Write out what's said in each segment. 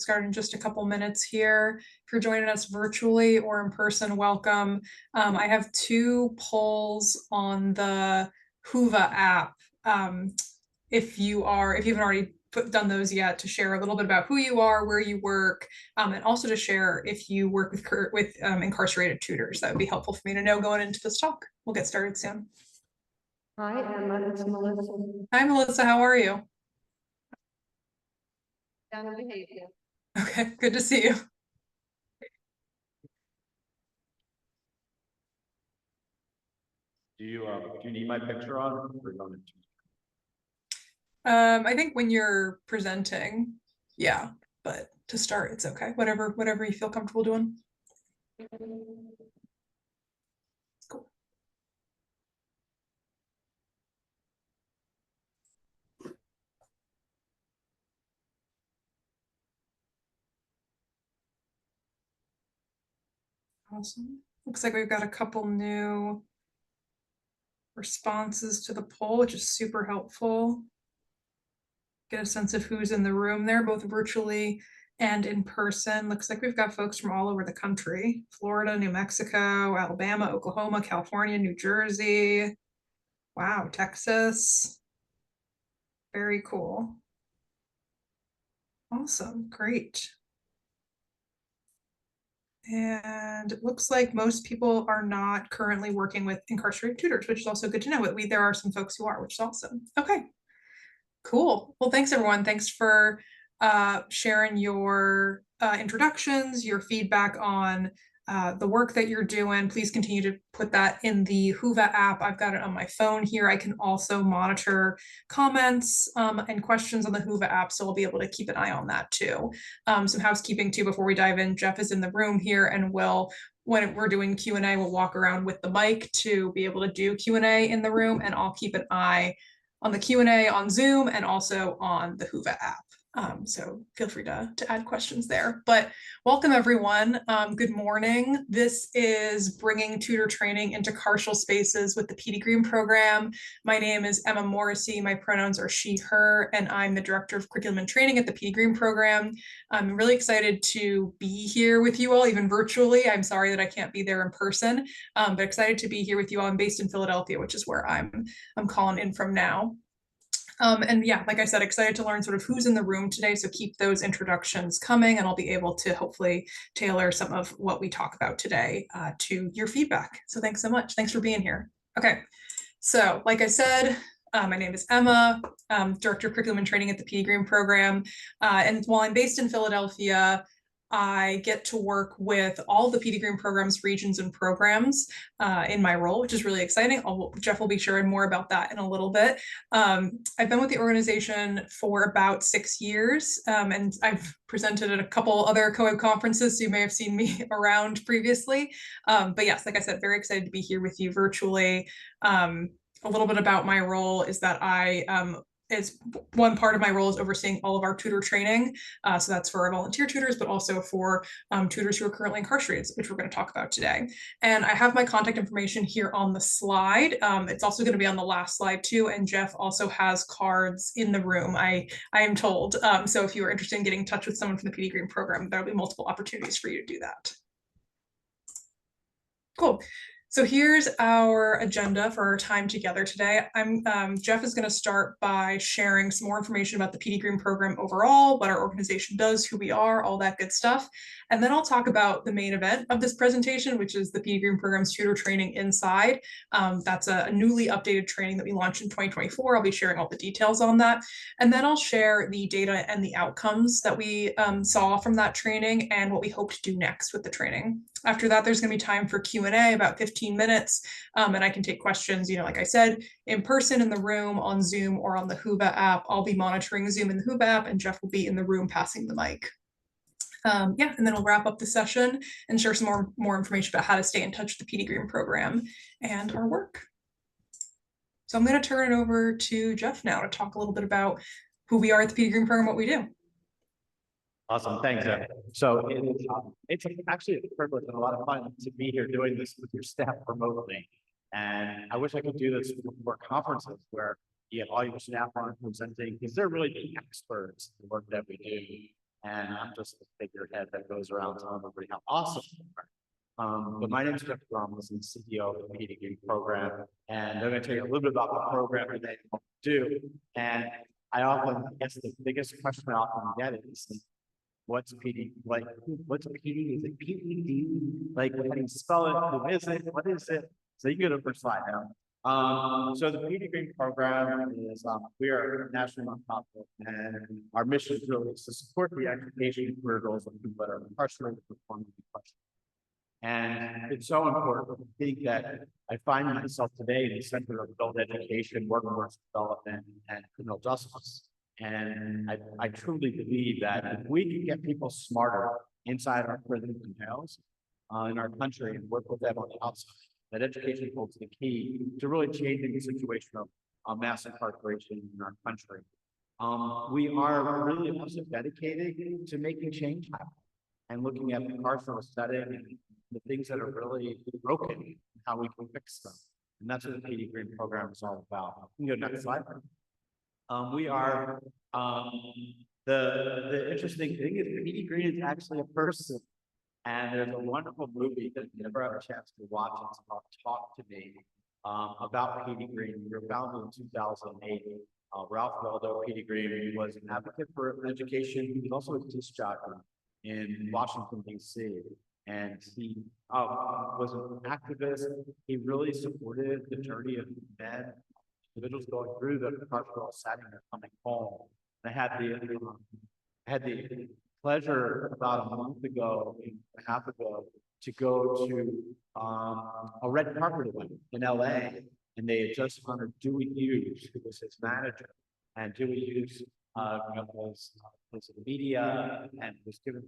start in just a couple minutes here. If you're joining us virtually or in person, welcome. I have two polls on the Whova app. If you haven't already done those yet, to share a little bit about who you are, where you work, and also to share if you work with incarcerated tutors. That would be helpful for me to know going into this talk. We'll get started soon. Hi, Emma. It's Melissa. Hi, Melissa. How are you? Down on behavior. Okay, good to see you. Do you need my picture on? I think when you're presenting, yeah, but to start, it's okay. Whatever you feel comfortable doing. Cool. Awesome. Looks like we've got a couple new responses to the poll, which is super helpful. Get a sense of who's in the room there, both virtually and in person. Looks like we've got folks from all over the country: Florida, New Mexico, Alabama, Oklahoma, California, New Jersey. Wow, Texas. Very cool. Awesome, great. And it looks like most people are not currently working with incarcerated tutors, which is also good to know. But there are some folks who are, which is awesome. Okay, cool. Well, thanks everyone. Thanks for sharing your introductions, your feedback on the work that you're doing. Please continue to put that in the Whova app. I've got it on my phone here. I can also monitor comments and questions on the Whova app, so I'll be able to keep an eye on that too. Some housekeeping too before we dive in. Jeff is in the room here, and when we're doing Q&A, we'll walk around with the mic to be able to do Q&A in the room, and I'll keep an eye on the Q&A on Zoom and also on the Whova app. So feel free to add questions there. But welcome everyone. Good morning. This is bringing tutor training into carceral spaces with the Petey Greene Program. My name is Emma Morrissey. My pronouns are she, her, and I'm the Director of Curriculum and Training at the Petey Greene Program. I'm really excited to be here with you all, even virtually. I'm sorry that I can't be there in person, but excited to be here with you all. I'm based in Philadelphia, which is where I'm calling in from now. And yeah, like I said, excited to learn sort of who's in the room today. So keep those introductions coming, and I'll be able to hopefully tailor some of what we talk about today to your feedback. So thanks so much. Thanks for being here. Okay, so like I said, my name is Emma, Director of Curriculum and Training at the Petey Greene Program. And while I'm based in Philadelphia, I get to work with all the Petey Greene Program's regions and programs in my role, which is really exciting. Jeff will be sharing more about that in a little bit. I've been with the organization for about 6 years, and I've presented at a couple other co-ed conferences, so you may have seen me around previously. But yes, like I said, very excited to be here with you virtually. A little bit about my role is that one part of my role is overseeing all of our tutor training. So that's for our volunteer tutors, but also for tutors who are currently incarcerated, which we're going to talk about today. And I have my contact information here on the slide. It's also going to be on the last slide too. And Jeff also has cards in the room, I am told. So if you are interested in getting in touch with someone from the Petey Greene Program, there'll be multiple opportunities for you to do that. Cool. So here's our agenda for our time together today. Jeff is going to start by sharing some more information about the Petey Greene Program overall, what our organization does, who we are, all that good stuff. And then I'll talk about the main event of this presentation, which is the Petey Greene Program's tutor training inside. That's a newly updated training that we launched in 2024. I'll be sharing all the details on that. And then I'll share the data and the outcomes that we saw from that training and what we hope to do next with the training. After that, there's going to be time for Q&A, about 15 minutes, and I can take questions, like I said, in person in the room, on Zoom, or on the Whova app. I'll be monitoring Zoom in the Whova app, and Jeff will be in the room passing the mic. Yeah, and then we'll wrap up the session and share some more information about how to stay in touch with the Petey Greene Program and our work. So I'm going to turn it over to Jeff now to talk a little bit about who we are at the Petey Greene Program, what we do. Awesome, thanks, Ed. So it's actually a privilege and a lot of fun to be here doing this with your staff remotely. And I wish I could do this with more conferences where you have all your staff on presenting, because they're really the experts in the work that we do. and I'm just the figurehead that goes around telling everybody how awesome they are. But my name is Jeff Ramos, I'm the CEO of the Petey Greene Program, and I'm going to tell you a little bit about the program and what we do. And I guess the biggest question I often get is, what's PD? Like, what's PD? Is it PED? Like, how do you spell it? Who is it? What is it? So you go to the first slide now. So the Petey Greene Program is, we are a national nonprofit, and our mission is really to support the education and career goals of people that are incarcerated for performing questions. And it's so important. I think that I find myself today in the center of adult education, workforce development, and criminal justice. And I truly believe that if we can get people smarter inside our prisons and jails in our country and work with them on the outside, that education holds the key to really changing the situation of mass incarceration in our country. We are really also dedicated to making change happen and looking at the carceral setting and the things that are really broken and how we can fix them. And that's what the Petey Greene Program is all about. You can go next slide. We are, the interesting thing is Petey Greene is actually a person. And there's a wonderful movie that you never have a chance to watch. It's called Talk to Me, about Petey Greene. We were founded in 2008. Ralph Waldo Petey Greene was an advocate for education. He was also a disc jockey in Washington, D.C. And he was an activist. He really supported the journey of men, individuals going through the carceral setting and coming home. I had the pleasure about a month ago, a half ago, to go to a red carpet event in LA, and they had just honored Dewey Hughes, who was his manager, and Dewey Hughes was in the media and was given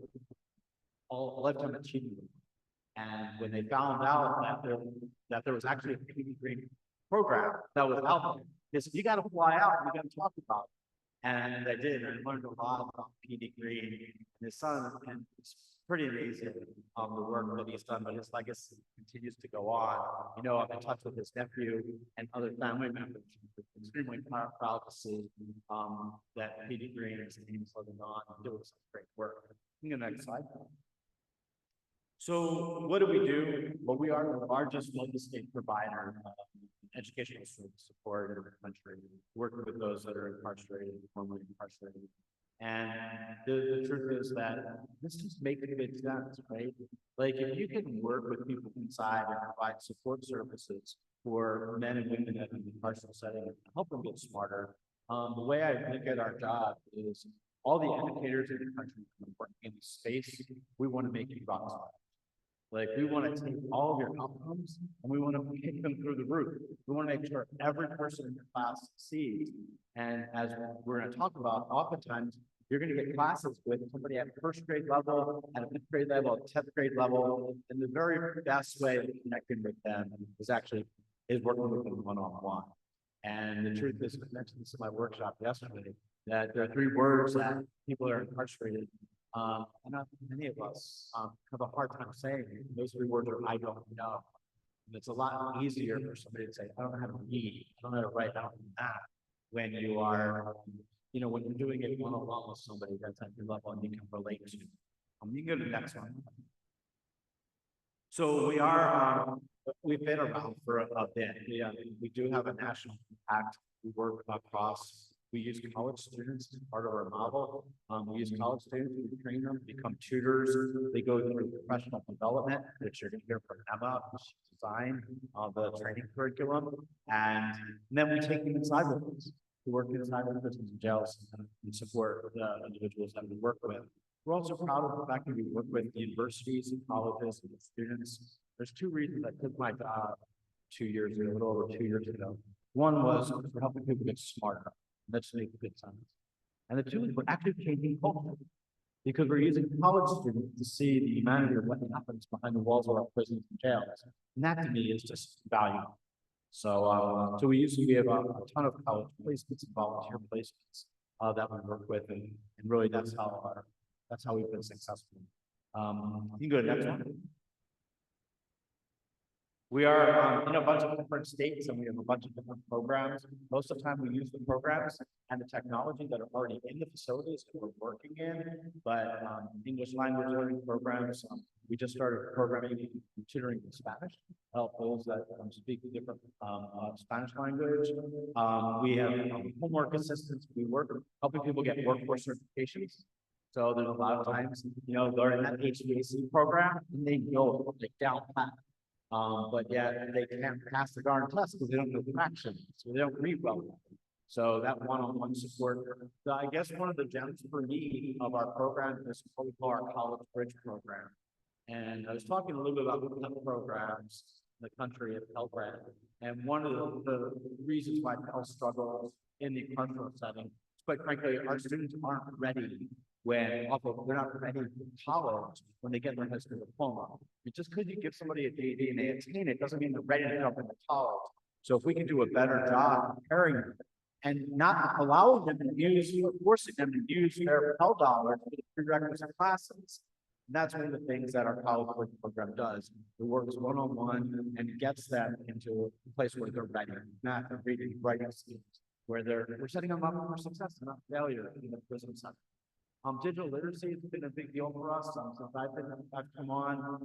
a lifetime achievement. And when they found out that there was actually a Petey Greene program that was out there, they said, "You got to fly out, you got to talk about it." And I did, and I learned a lot about Petey Greene and his son, and it's pretty amazing the work that he's done, but his legacy continues to go on. You know, I'm in touch with his nephew and other family members. I'm extremely proud to see that Petey Greene is living on and doing some great work. You can go next slide. So what do we do? Well, we are the largest multi-state provider of educational support in the country, working with those that are incarcerated, formerly incarcerated. And the truth is that this just makes good sense, right? Like, if you can work with people inside and provide support services for men and women that are in the carceral setting and help them get smarter, the way I look at our job is all the educators in the country working in this space, we want to make you rock stars. Like, we want to take all of your outcomes and we want to kick them through the roof. We want to make sure every person in the class succeeds. And as we're going to talk about, oftentimes you're going to get classes with somebody at first grade level, at a fifth grade level, at 10th grade level. And the very best way of connecting with them is working with them one-on-one. And the truth is, I mentioned this in my workshop yesterday, that there are 3 words that people that are incarcerated, and not many of us have a hard time saying. Those 3 words are "I don't know." And it's a lot easier for somebody to say, "I don't know how to read, I don't know how to write, I don't know that," when you are, when you're doing it one-on-one with somebody that's at your level and you can relate to. You can go to the next one. So we've been around for a bit. We do have a national impact. We work across. We use college students as part of our model. We use college students, we train them to become tutors. They go through professional development, which you're going to hear from Emma, who's designed the training curriculum. And then we take them inside with us to work inside of prisons and jails and support the individuals that we work with. We're also proud of the fact that we work with universities and colleges and students. There's 2 reasons I took my job 2 years ago, a little over 2 years ago. One was for helping people get smarter. That's make good sense. And the 2 is we're actually changing culture, because we're using college students to see the humanity of what happens behind the walls of our prisons and jails. And that to me is just valuable. So, we have a ton of college placements and volunteer placements that we work with, and really that's how we've been successful. You can go to the next one. We are in a bunch of different states and we have a bunch of different programs. Most of the time we use the programs and the technology that are already in the facilities that we're working in. But English language learning programs, we just started programming and tutoring in Spanish, help those that speak different Spanish language. We have homework assistance. We work helping people get workforce certifications. So there's a lot of times, you know, they're in that HVAC program and they know like down pat. But yet they can't pass the darn test because they don't know fraction, so they don't read well. So that one-on-one support. So I guess one of the gems for me of our program is what we call our College Bridge program. And I was talking a little bit about the programs in the country of Pell Grant. And one of the reasons why Pell struggles in the carceral setting, quite frankly, our students aren't ready when they're not ready for college when they get their high school diploma. Just because you give somebody a GED and they attain it doesn't mean they're ready to jump into college. So if we can do a better job preparing them and not allowing them to use, forcing them to use their Pell dollars for the prerequisite classes, that's one of the things that our college work program does. It works one-on-one and gets them into a place where they're ready, not reading, writing skills, where we're setting them up for success and not failure in the prison setting. Digital literacy has been a big deal for us. Since I've come on,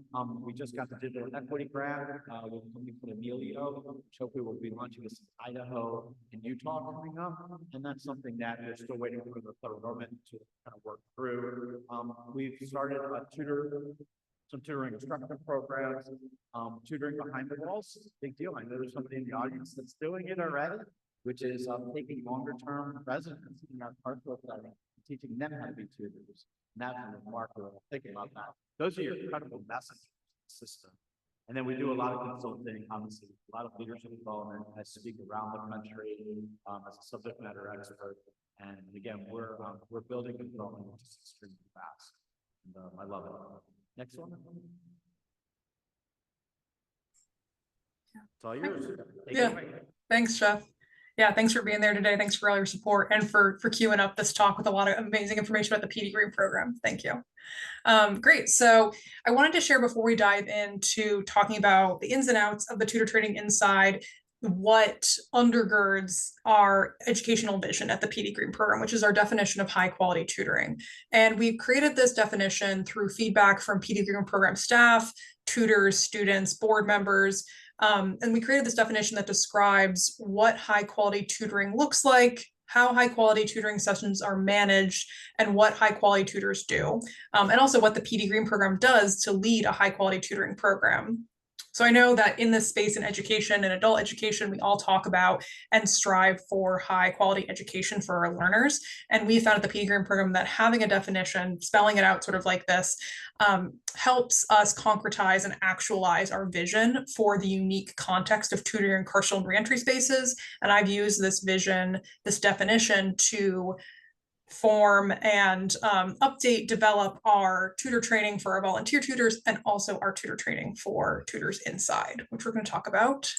we just got the digital equity grant with something called Emilio, which hopefully will be launching this in Idaho and Utah coming up. And that's something that we're still waiting for the federal government to kind of work through. We've started some tutoring instructor programs, tutoring behind the walls, big deal. I know there's somebody in the audience that's doing it already, which is taking longer term residents in our carceral setting, teaching them how to be tutors. And that's a marker of thinking about that. Those are your credible messages system. And then we do a lot of consulting, obviously, a lot of leadership development. I speak around the country as a subject matter expert. And again, we're building and growing just extremely fast. And I love it. Next one. It's all yours. Yeah. Thanks, Jeff. Yeah, thanks for being there today. Thanks for all your support and for queuing up this talk with a lot of amazing information about the Petey Greene Program. Thank you. Great. So I wanted to share before we dive into talking about the ins and outs of the tutor training inside, what undergirds our educational vision at the Petey Greene Program, which is our definition of high quality tutoring. And we've created this definition through feedback from Petey Greene Program staff, tutors, students, board members. And we created this definition that describes what high quality tutoring looks like, how high quality tutoring sessions are managed, and what high quality tutors do, and also what the Petey Greene Program does to lead a high quality tutoring program. So I know that in this space in education and adult education, we all talk about and strive for high quality education for our learners. And we found at the Petey Greene Program that having a definition, spelling it out sort of like this, helps us concretize and actualize our vision for the unique context of tutoring, carceral, and reentry spaces. And I've used this vision, this definition to form and update, develop our tutor training for our volunteer tutors and also our tutor training for tutors inside, which we're going to talk about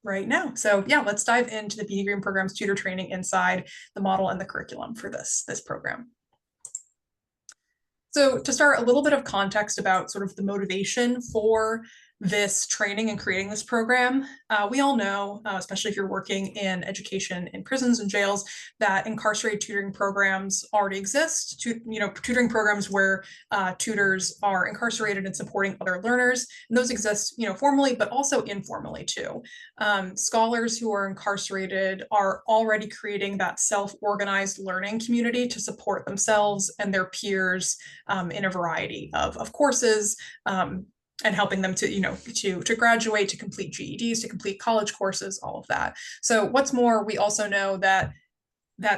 right now. So yeah, let's dive into the Petey Greene Program's tutor training inside, the model and the curriculum for this program. So to start, a little bit of context about sort of the motivation for this training and creating this program. We all know, especially if you're working in education in prisons and jails, that incarcerated tutoring programs already exist. Tutoring programs where tutors are incarcerated and supporting other learners. And those exist, formally, but also informally too. Scholars who are incarcerated are already creating that self-organized learning community to support themselves and their peers in a variety of courses. And helping them to graduate, to complete GEDs, to complete college courses, all of that. So what's more, we also know that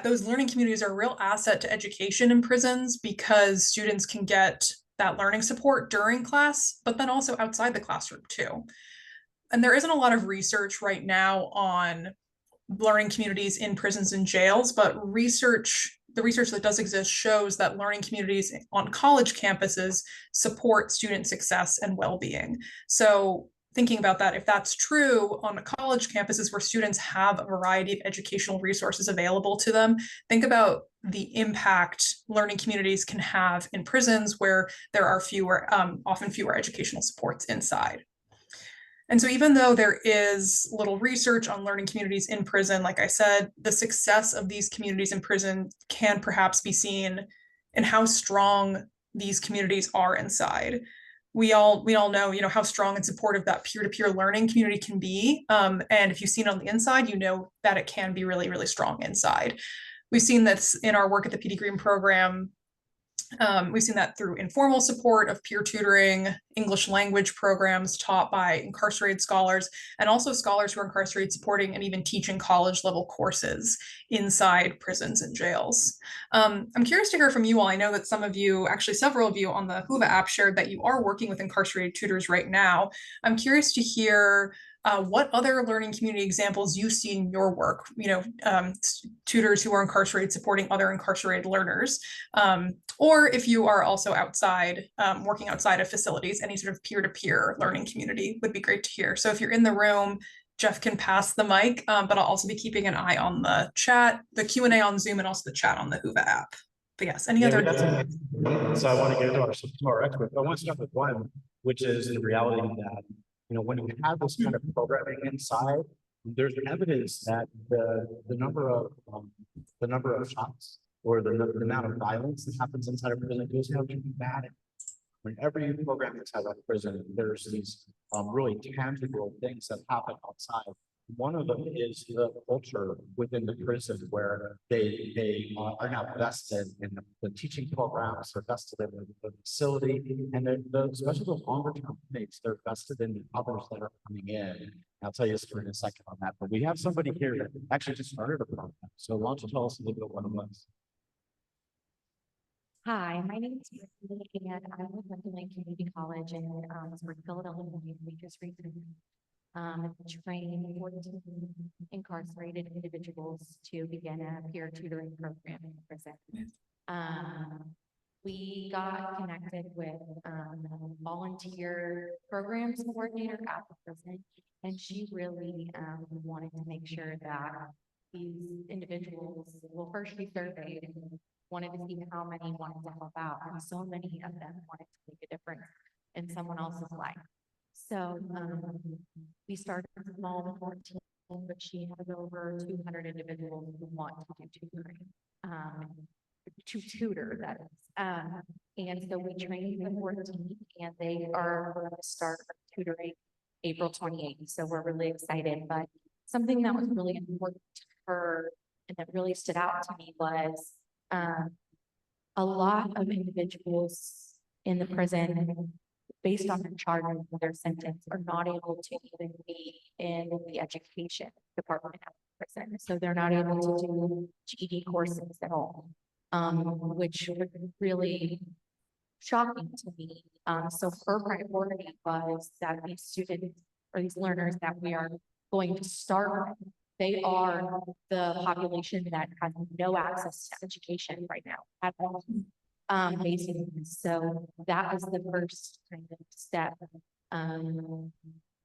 those learning communities are a real asset to education in prisons because students can get that learning support during class, but then also outside the classroom too. And there isn't a lot of research right now on learning communities in prisons and jails, but the research that does exist shows that learning communities on college campuses support student success and well-being. So thinking about that, if that's true on the college campuses where students have a variety of educational resources available to them, think about the impact learning communities can have in prisons where there are often fewer educational supports inside. And so even though there is little research on learning communities in prison, like I said, the success of these communities in prison can perhaps be seen in how strong these communities are inside. We all know, how strong and supportive that peer-to-peer learning community can be. And if you've seen it on the inside, you know that it can be really, really strong inside. We've seen this in our work at the Petey Greene Program. We've seen that through informal support of peer tutoring, English language programs taught by incarcerated scholars, and also scholars who are incarcerated supporting and even teaching college level courses inside prisons and jails. I'm curious to hear from you all. I know that some of you, actually several of you on the Whova app shared that you are working with incarcerated tutors right now. I'm curious to hear what other learning community examples you see in your work, tutors who are incarcerated supporting other incarcerated learners, or if you are also outside, working outside of facilities, any sort of peer-to-peer learning community would be great to hear. So if you're in the room, Jeff can pass the mic, but I'll also be keeping an eye on the chat, the Q&A on Zoom, and also the chat on the Whova app. But yes, any other? So I want to get to our expert. I want to start with one, which is the reality that, when you have this kind of programming inside, there's evidence that the number of shots or the amount of violence that happens inside a prison goes down dramatically. Whenever you program inside a prison, there's these really tangible things that happen outside. One of them is the culture within the prison where they are now vested in the teaching programs, they're vested in the facility, and especially the longer term things, they're vested in the others that are coming in. I'll tell you a story in a second on that, but we have somebody here that actually just started a program. So why don't you tell us a little bit what it was? Hi, my name is Brittany, and I'm with Lincoln Community College in Springfield, Illinois. We just recently trained 14 incarcerated individuals to begin a peer tutoring program in prison. We got connected with a volunteer programs coordinator at the prison, and she really wanted to make sure that these individuals will first be surveyed and wanted to see how many wanted to help out, and so many of them wanted to make a difference in someone else's life. So we started small with 14, but she has over 200 individuals who want to do tutoring, to tutor, that is. And so we trained the 14, and they are going to start tutoring April 28th. So we're really excited. But something that was really important to her and that really stood out to me was a lot of individuals in the prison, based on their charges of their sentence, are not able to even be in the education department at the prison. So they're not able to do GED courses at all, which was really shocking to me. So her priority was that these students or these learners that we are going to start with, they are the population that has no access to education right now at all. Basically, so that was the first kind of step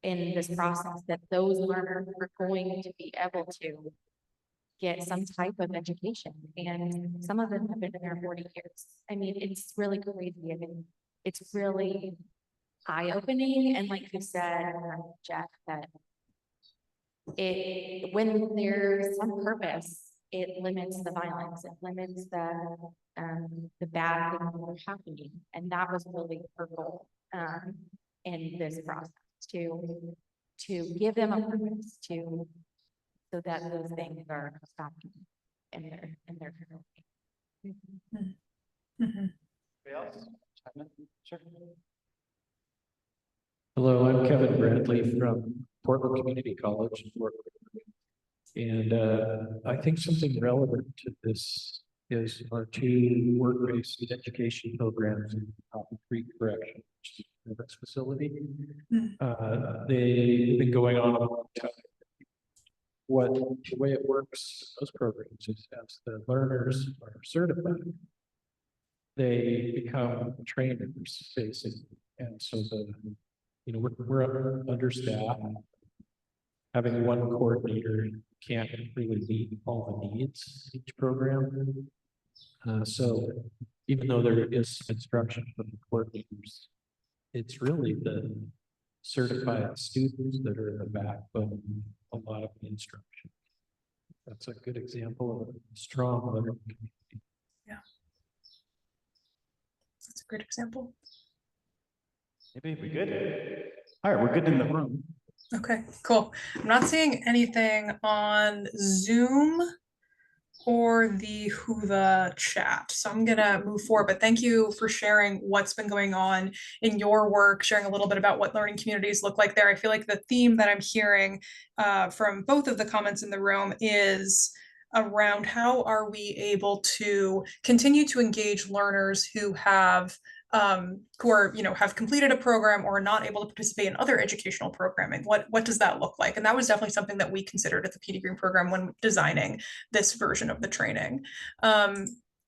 in this process, that those learners are going to be able to get some type of education, and some of them have been there 40 years. I mean, it's really crazy. I mean, it's really eye-opening, and like you said, Jeff, that when there's some purpose, it limits the violence, it limits the bad things that are happening, and that was really her goal in this process, to give them a purpose, so that those things are stopped in their career. Anybody else? Sure. Hello, I'm Kevin Bradley from Portland Community College. And I think something relevant to this is our two work-based education programs in Cotton Creek Correction, which is a service facility. They've been going on a long time. The way it works, those programs is as the learners are certified, they become trainers basically. And so we're understaffed. Having one coordinator can't really meet all the needs of each program. So even though there is instruction from the coordinators, it's really the certified students that are in the backbone of a lot of the instruction. That's a good example of a strong learning community. That's a great example. Maybe we good. All right, we're good in the room. Okay, cool. I'm not seeing anything on Zoom or the Whova chat, so I'm gonna move forward, but thank you for sharing what's been going on in your work, sharing a little bit about what learning communities look like there. I feel like the theme that I'm hearing from both of the comments in the room is around how are we able to continue to engage learners who are, have completed a program or are not able to participate in other educational programming. What does that look like? And that was definitely something that we considered at the Petey Greene program when designing this version of the training.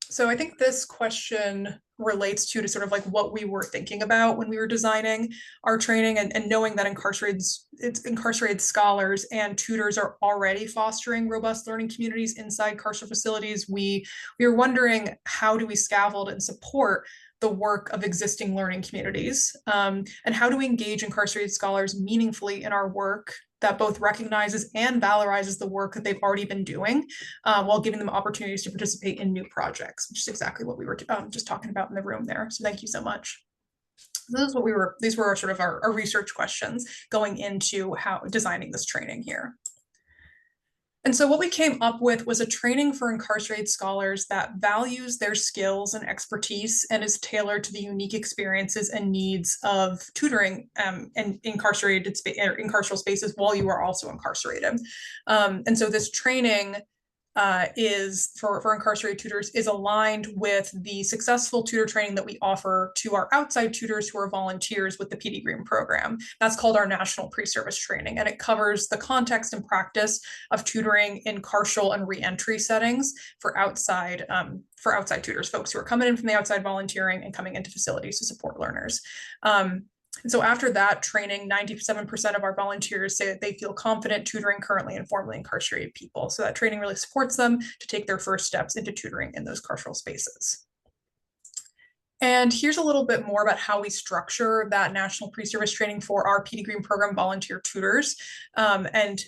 So I think this question relates to sort of like what we were thinking about when we were designing our training, and knowing that incarcerated scholars and tutors are already fostering robust learning communities inside carceral facilities. We were wondering, how do we scaffold and support the work of existing learning communities? And how do we engage incarcerated scholars meaningfully in our work that both recognizes and valorizes the work that they've already been doing, while giving them opportunities to participate in new projects, which is exactly what we were just talking about in the room there. So thank you so much. These were sort of our research questions going into how designing this training here. And so what we came up with was a training for incarcerated scholars that values their skills and expertise and is tailored to the unique experiences and needs of tutoring and carceral spaces while you are also incarcerated. And so this training is for incarcerated tutors is aligned with the successful tutor training that we offer to our outside tutors who are volunteers with the Petey Greene program. That's called our national pre-service training, and it covers the context and practice of tutoring in carceral and reentry settings for outside tutors, folks who are coming in from the outside volunteering and coming into facilities to support learners. And so after that training, 97% of our volunteers say that they feel confident tutoring currently and formerly incarcerated people. So that training really supports them to take their first steps into tutoring in those carceral spaces. And here's a little bit more about how we structure that national pre-service training for our Petey Greene program volunteer tutors. And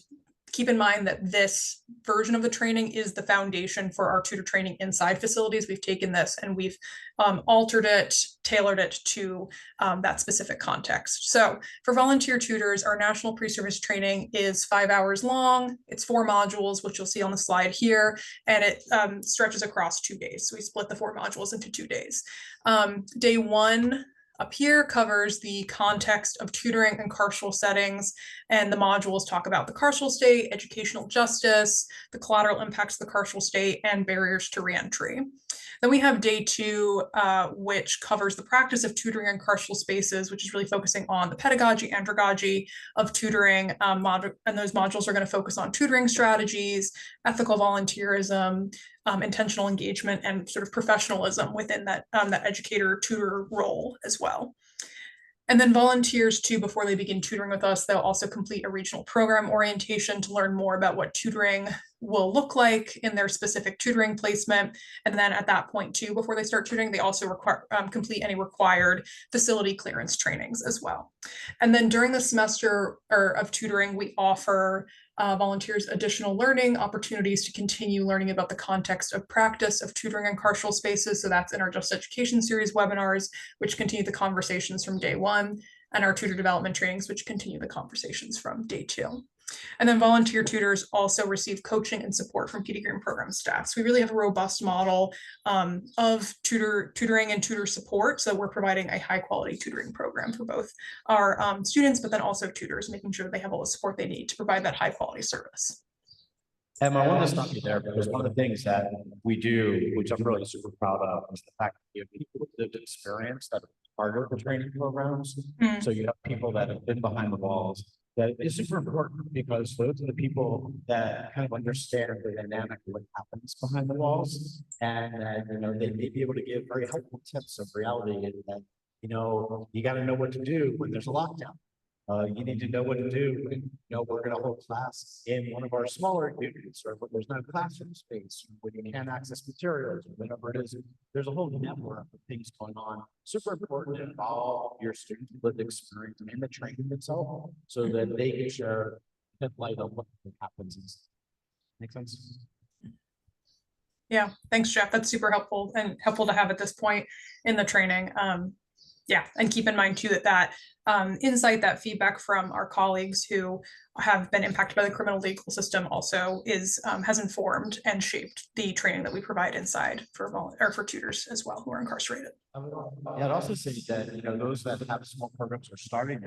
keep in mind that this version of the training is the foundation for our tutor training inside facilities. We've taken this and we've altered it, tailored it to that specific context. So for volunteer tutors, our national pre-service training is 5 hours long. It's 4 modules, which you'll see on the slide here, and it stretches across 2 days. So we split the 4 modules into 2 days. Day 1 up here covers the context of tutoring in carceral settings, and the modules talk about the carceral state, educational justice, the collateral impacts of the carceral state, and barriers to reentry. Then we have day 2, which covers the practice of tutoring in carceral spaces, which is really focusing on the pedagogy, andragogy of tutoring, and those modules are going to focus on tutoring strategies, ethical volunteerism, intentional engagement, and sort of professionalism within that educator-tutor role as well. And then volunteers too, before they begin tutoring with us, they'll also complete a regional program orientation to learn more about what tutoring will look like in their specific tutoring placement. And then at that point too, before they start tutoring, they also complete any required facility clearance trainings as well. And then during the semester of tutoring, we offer volunteers additional learning opportunities to continue learning about the context of practice of tutoring in carceral spaces. So that's in our Just Education series webinars, which continue the conversations from day 1, and our tutor development trainings, which continue the conversations from day 2. And then volunteer tutors also receive coaching and support from Petey Greene program staff. So we really have a robust model of tutoring and tutor support. So we're providing a high quality tutoring program for both our students, but then also tutors, making sure they have all the support they need to provide that high quality service. Emma, I want to stop you there because one of the things that we do, which I'm really super proud of, is the fact that you have people with lived experience that are part of the training programs. So you have people that have been behind the walls. That is super important because those are the people that kind of understand the dynamic of what happens behind the walls, and they may be able to give very helpful tips of reality, and that you got to know what to do when there's a lockdown. You need to know what to do. When, you know, we're gonna hold class in one of our smaller units, or when there's no classroom space, when you can't access materials, or whatever it is. There's a whole network of things going on. Super important to involve your students' lived experience in the training itself, so that they can share that light on what happens. Make sense? Yeah, thanks, Jeff. That's super helpful and helpful to have at this point in the training. Yeah, and keep in mind too that insight, that feedback from our colleagues who have been impacted by the criminal legal system also has informed and shaped the training that we provide inside for tutors as well who are incarcerated. Yeah, I'd also say that, you know, those that have small programs are starting,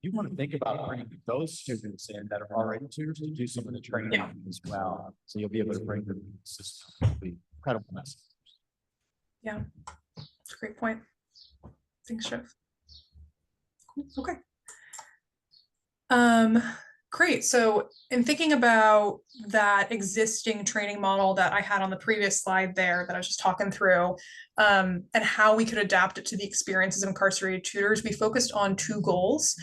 you want to think about bringing those students in that are already tutors to do some of the training as well. So you'll be able to bring them to the system. It'll be incredible message. Yeah, that's a great point. Thanks, Jeff. Cool. Okay. Great. So in thinking about that existing training model that I had on the previous slide there that I was just talking through, and how we could adapt it to the experiences of incarcerated tutors, we focused on two goals.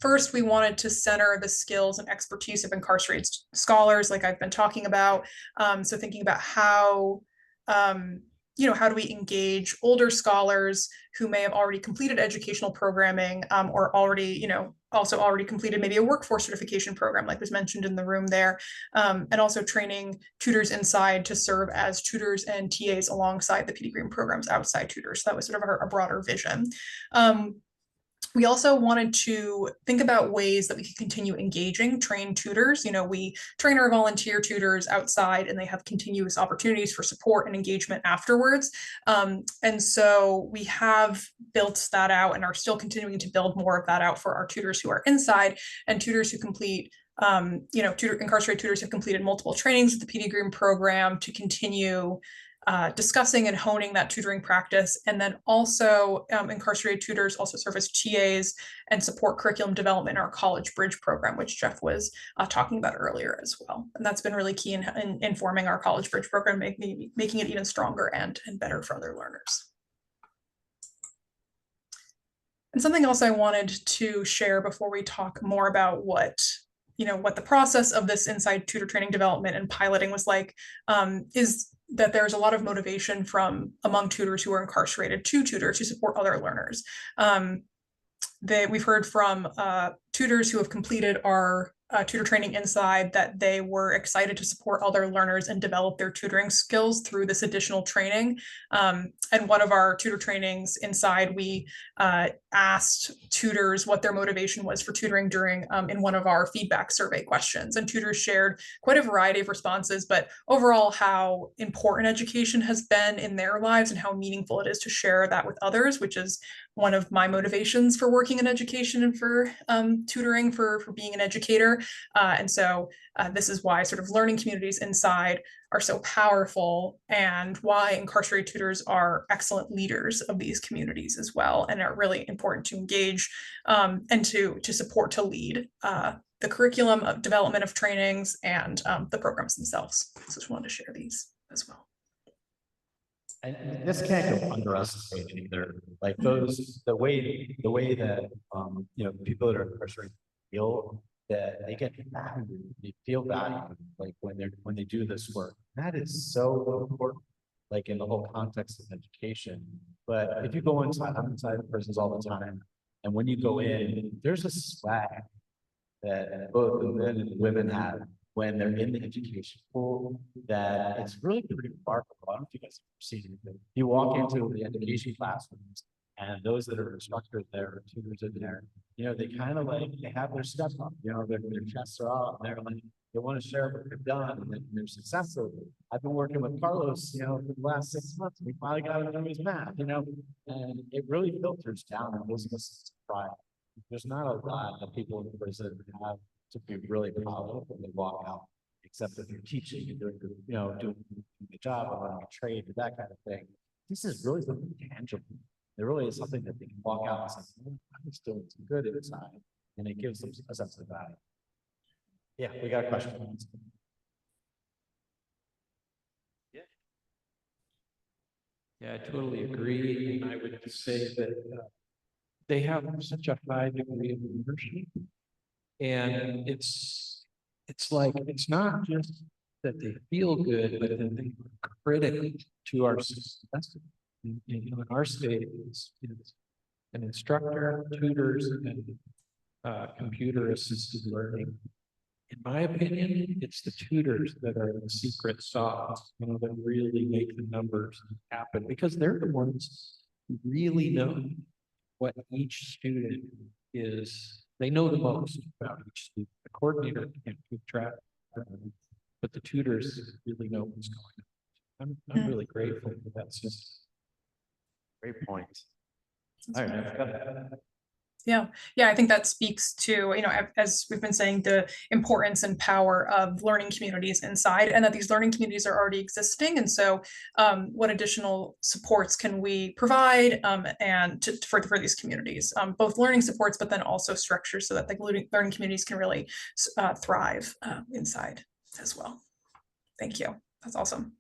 First, we wanted to center the skills and expertise of incarcerated scholars, like I've been talking about. So thinking about how how do we engage older scholars who may have already completed educational programming, or already, also already completed maybe a workforce certification program, like was mentioned in the room there, and also training tutors inside to serve as tutors and TAs alongside the Petey Greene programs outside tutors. So that was sort of our broader vision. We also wanted to think about ways that we could continue engaging trained tutors. We train our volunteer tutors outside and they have continuous opportunities for support and engagement afterwards. And so we have built that out and are still continuing to build more of that out for our tutors who are inside, and tutors who complete incarcerated tutors have completed multiple trainings with the Petey Greene program to continue discussing and honing that tutoring practice. And then also incarcerated tutors also serve as TAs and support curriculum development in our College Bridge program, which Jeff was talking about earlier as well. And that's been really key in informing our College Bridge program, making it even stronger and better for other learners. And something else I wanted to share before we talk more about what the process of this inside tutor training development and piloting was like, is that there's a lot of motivation among tutors who are incarcerated to tutors who support other learners. We've heard from tutors who have completed our tutor training inside that they were excited to support other learners and develop their tutoring skills through this additional training. And one of our tutor trainings inside, we asked tutors what their motivation was for tutoring during in one of our feedback survey questions. And tutors shared quite a variety of responses, but overall how important education has been in their lives and how meaningful it is to share that with others, which is one of my motivations for working in education and for tutoring, for being an educator. And so this is why sort of learning communities inside are so powerful, and why incarcerated tutors are excellent leaders of these communities as well, and are really important to engage and to support, to lead the curriculum of development of trainings and the programs themselves. So just wanted to share these as well. And this can't go underestimated either. Like the way that people that are incarcerated feel that they get valued, they feel valued, like when they do this work. That is so important, like in the whole context of education. But if you go inside, I'm inside prisons all the time, and when you go in, there's a swag that both the men and the women have when they're in the education pool, that it's really pretty remarkable. I don't know if you guys have seen it. You walk into the education classrooms, and those that are instructors there, tutors in there, they kind of like, they have their stuff up, their chests are out, and they're like, they want to share what they've done, and they're successful. I've been working with Carlos, for the last 6 months. We finally got him to do his math, and it really filters down and gives us pride. There's not a lot of people in prison have to be really proud of when they walk out, except if you're teaching and doing the job or learning a trade or that kind of thing. This is really something tangible. There really is something that they can walk out and say, I'm just doing some good inside, and it gives them a sense of value. Yeah, we got a question. Yeah, I totally agree. And I would say that they have such a high degree of immersion. And it's like, it's not just that they feel good, but that they are critical to our success. You know, in our state, is an instructor, tutors, and computer assisted learning. In my opinion, it's the tutors that are the secret sauce, you know, that really make the numbers happen, because they're the ones who really know what each student is. They know the most about each student. The coordinator can't keep track, but the tutors really know what's going on. I'm really grateful for that system. Great point. All right. Yeah, I think that speaks to, you know, as we've been saying, the importance and power of learning communities inside, and that these learning communities are already existing. And so what additional supports can we provide and for these communities, both learning supports, but then also structures so that the learning communities can really thrive inside as well. Thank you. That's awesome.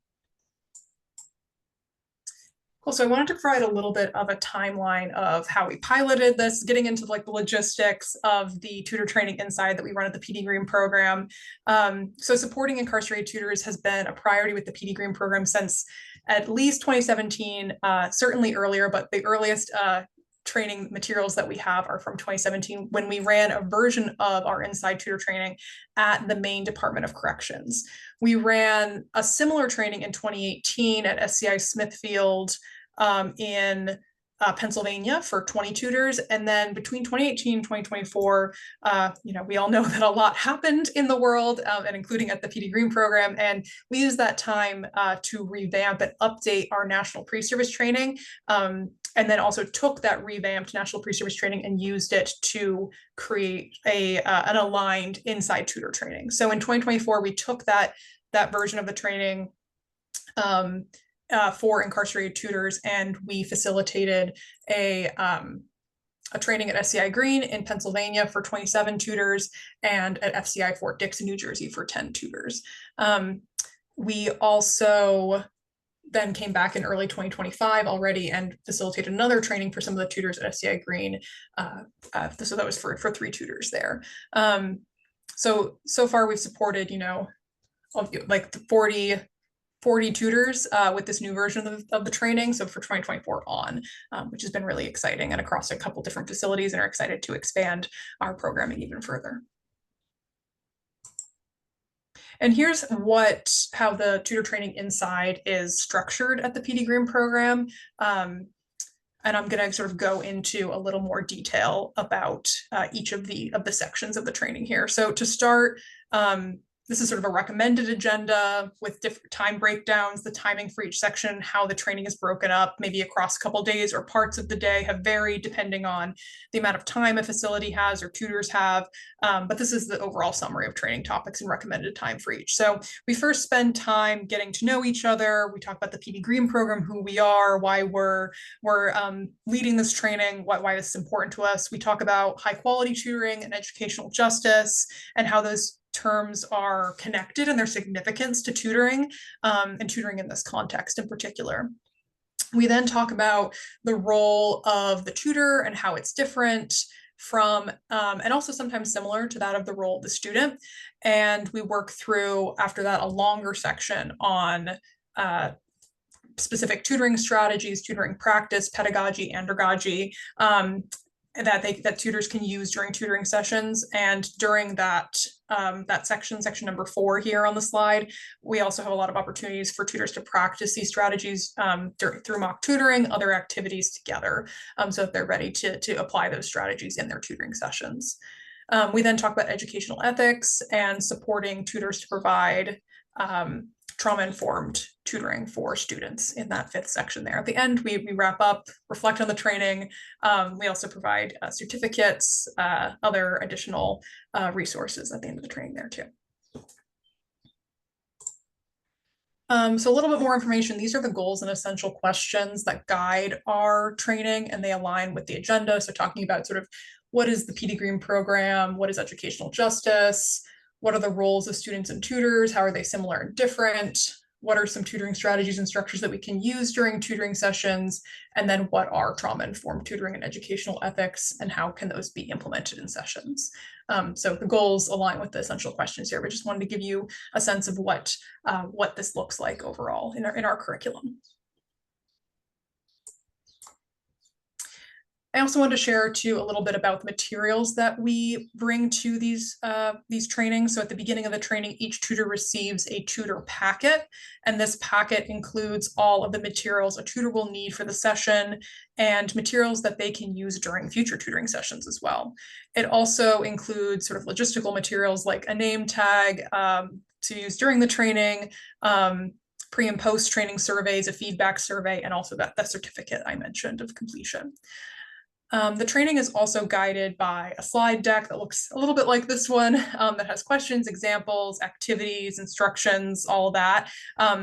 Cool. So I wanted to provide a little bit of a timeline of how we piloted this, getting into like the logistics of the tutor training inside that we run at the Petey Greene Program. So supporting incarcerated tutors has been a priority with the Petey Greene Program since at least 2017, certainly earlier, but the earliest training materials that we have are from 2017, when we ran a version of our inside tutor training at the Maine Department of Corrections. We ran a similar training in 2018 at SCI Smithfield in Pennsylvania for 20 tutors. And then between 2018 and 2024, you know, we all know that a lot happened in the world, and including at the Petey Greene Program. And we used that time to revamp and update our national pre-service training. And then also took that revamped national pre-service training and used it to create an aligned inside tutor training. So in 2024, we took that version of the training for incarcerated tutors, and we facilitated a training at SCI Greene in Pennsylvania for 27 tutors, and at FCI Fort Dix in New Jersey for 10 tutors. We also then came back in early 2025 already and facilitated another training for some of the tutors at SCI Greene. So that was for 3 tutors there. So far we've supported, you know, like 40 tutors with this new version of the training. So for 2024 on, which has been really exciting, and across a couple different facilities, and are excited to expand our programming even further. And here's how the tutor training inside is structured at the Petey Greene Program. And I'm going to sort of go into a little more detail about each of the sections of the training here. So to start, this is sort of a recommended agenda with different time breakdowns, the timing for each section, how the training is broken up, maybe across a couple days or parts of the day have varied depending on the amount of time a facility has or tutors have. But this is the overall summary of training topics and recommended time for each. So we first spend time getting to know each other. We talk about the Petey Greene Program, who we are, why we're leading this training, why this is important to us. We talk about high quality tutoring and educational justice, and how those terms are connected and their significance to tutoring, and tutoring in this context in particular. We then talk about the role of the tutor and how it's different from, and also sometimes similar to that of the role of the student. And we work through, after that, a longer section on specific tutoring strategies, tutoring practice, pedagogy, andragogy, that tutors can use during tutoring sessions. And during that section number 4 here on the slide, we also have a lot of opportunities for tutors to practice these strategies through mock tutoring, other activities together, so that they're ready to apply those strategies in their tutoring sessions. We then talk about educational ethics and supporting tutors to provide trauma-informed tutoring for students in that 5th section there. At the end, we wrap up, reflect on the training. We also provide certificates, other additional resources at the end of the training there too. So a little bit more information. These are the goals and essential questions that guide our training, and they align with the agenda. So talking about sort of what is the Petey Greene Program, what is educational justice, what are the roles of students and tutors, how are they similar and different, what are some tutoring strategies and structures that we can use during tutoring sessions, and then what are trauma-informed tutoring and educational ethics, and how can those be implemented in sessions. So the goals align with the essential questions here, but just wanted to give you a sense of what this looks like overall in our curriculum. I also wanted to share too a little bit about the materials that we bring to these trainings. So at the beginning of the training, each tutor receives a tutor packet, and this packet includes all of the materials a tutor will need for the session and materials that they can use during future tutoring sessions as well. It also includes sort of logistical materials like a name tag to use during the training, pre and post training surveys, a feedback survey, and also that certificate I mentioned of completion. The training is also guided by a slide deck that looks a little bit like this one, that has questions, examples, activities, instructions, all that.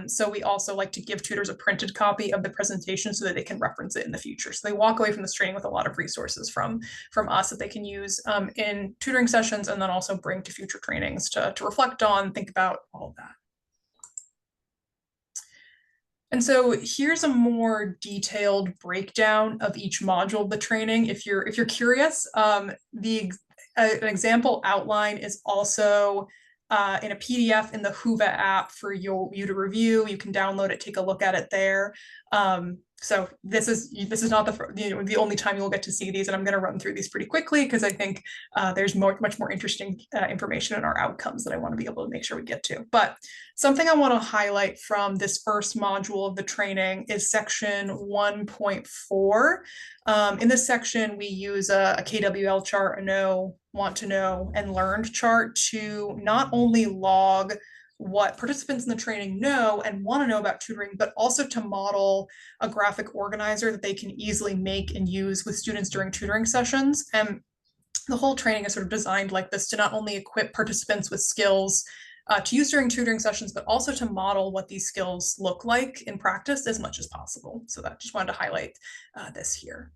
So we also like to give tutors a printed copy of the presentation so that they can reference it in the future. So they walk away from this training with a lot of resources from us that they can use in tutoring sessions, and then also bring to future trainings to reflect on, think about, all of that. And so here's a more detailed breakdown of each module of the training. If you're curious, an example outline is also in a PDF in the Whova app for you to review. You can download it, take a look at it there. So this is not the only time you'll get to see these, and I'm going to run through these pretty quickly because I think there's much more interesting information in our outcomes that I want to be able to make sure we get to. But something I want to highlight from this first module of the training is section 1.4. In this section, we use a KWL chart, a know, want to know, and learned chart to not only log what participants in the training know and want to know about tutoring, but also to model a graphic organizer that they can easily make and use with students during tutoring sessions. And the whole training is sort of designed like this to not only equip participants with skills to use during tutoring sessions, but also to model what these skills look like in practice as much as possible. So that just wanted to highlight this here.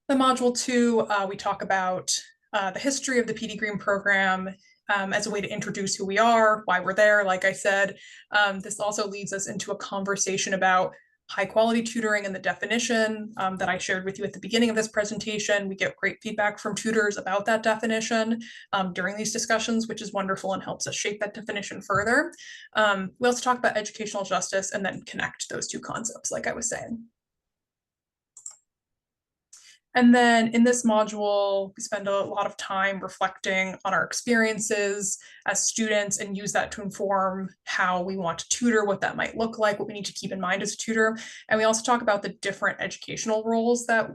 The module 2, we talk about the history of the Petey Greene program as a way to introduce who we are, why we're there. Like I said, this also leads us into a conversation about high quality tutoring and the definition that I shared with you at the beginning of this presentation. We get great feedback from tutors about that definition during these discussions, which is wonderful and helps us shape that definition further. We also talk about educational justice and then connect those two concepts, like I was saying. And then in this module, we spend a lot of time reflecting on our experiences as students and use that to inform how we want to tutor, what that might look like, what we need to keep in mind as a tutor. And we also talk about the different educational roles that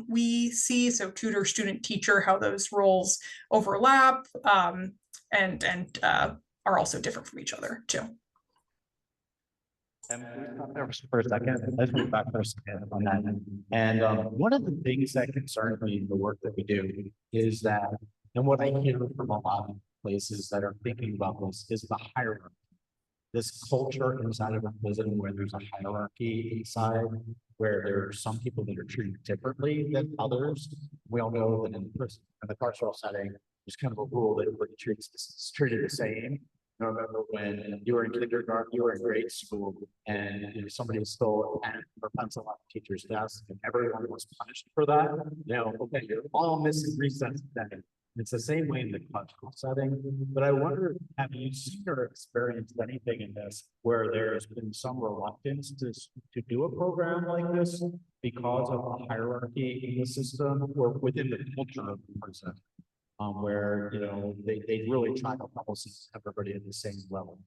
we see. So tutor, student, teacher, how those roles overlap and are also different from each other too. And we stopped there for a second. Let's move back for a second on that. And one of the things that concerns me in the work that we do is that, and what I hear from a lot of places that are thinking about this, is the hierarchy. This culture inside of a prison where there's a hierarchy inside, where there are some people that are treated differently than others. We all know that in the carceral setting, there's kind of a rule that everybody is treated the same. I remember when you were in kindergarten, you were in grade school, and somebody stole a pen or pencil off the teacher's desk, and everyone was punished for that. Okay, you're all missing recess today. It's the same way in the cultural setting. But I wonder, have you seen or experienced anything in this where there's been some reluctance to do a program like this because of a hierarchy in the system or within the culture of the prison? Where they really try to policy everybody at the same level.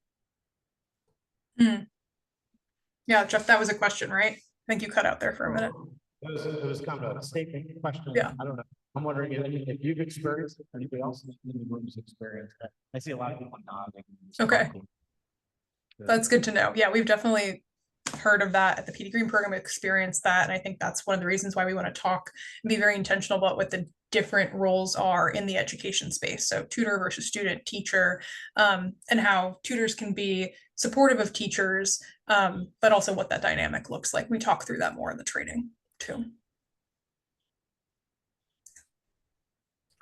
Yeah, Jeff, that was a question, right? I think you cut out there for a minute. It was kind of a statement question. Yeah. I don't know. I'm wondering if you've experienced it, anybody else in the room's experienced that. I see a lot of people nodding. Okay. That's good to know. Yeah, we've definitely heard of that at the Petey Greene program, experienced that. And I think that's one of the reasons why we want to talk and be very intentional about what the different roles are in the education space. So tutor versus student, teacher, and how tutors can be supportive of teachers, but also what that dynamic looks like. We talk through that more in the training too.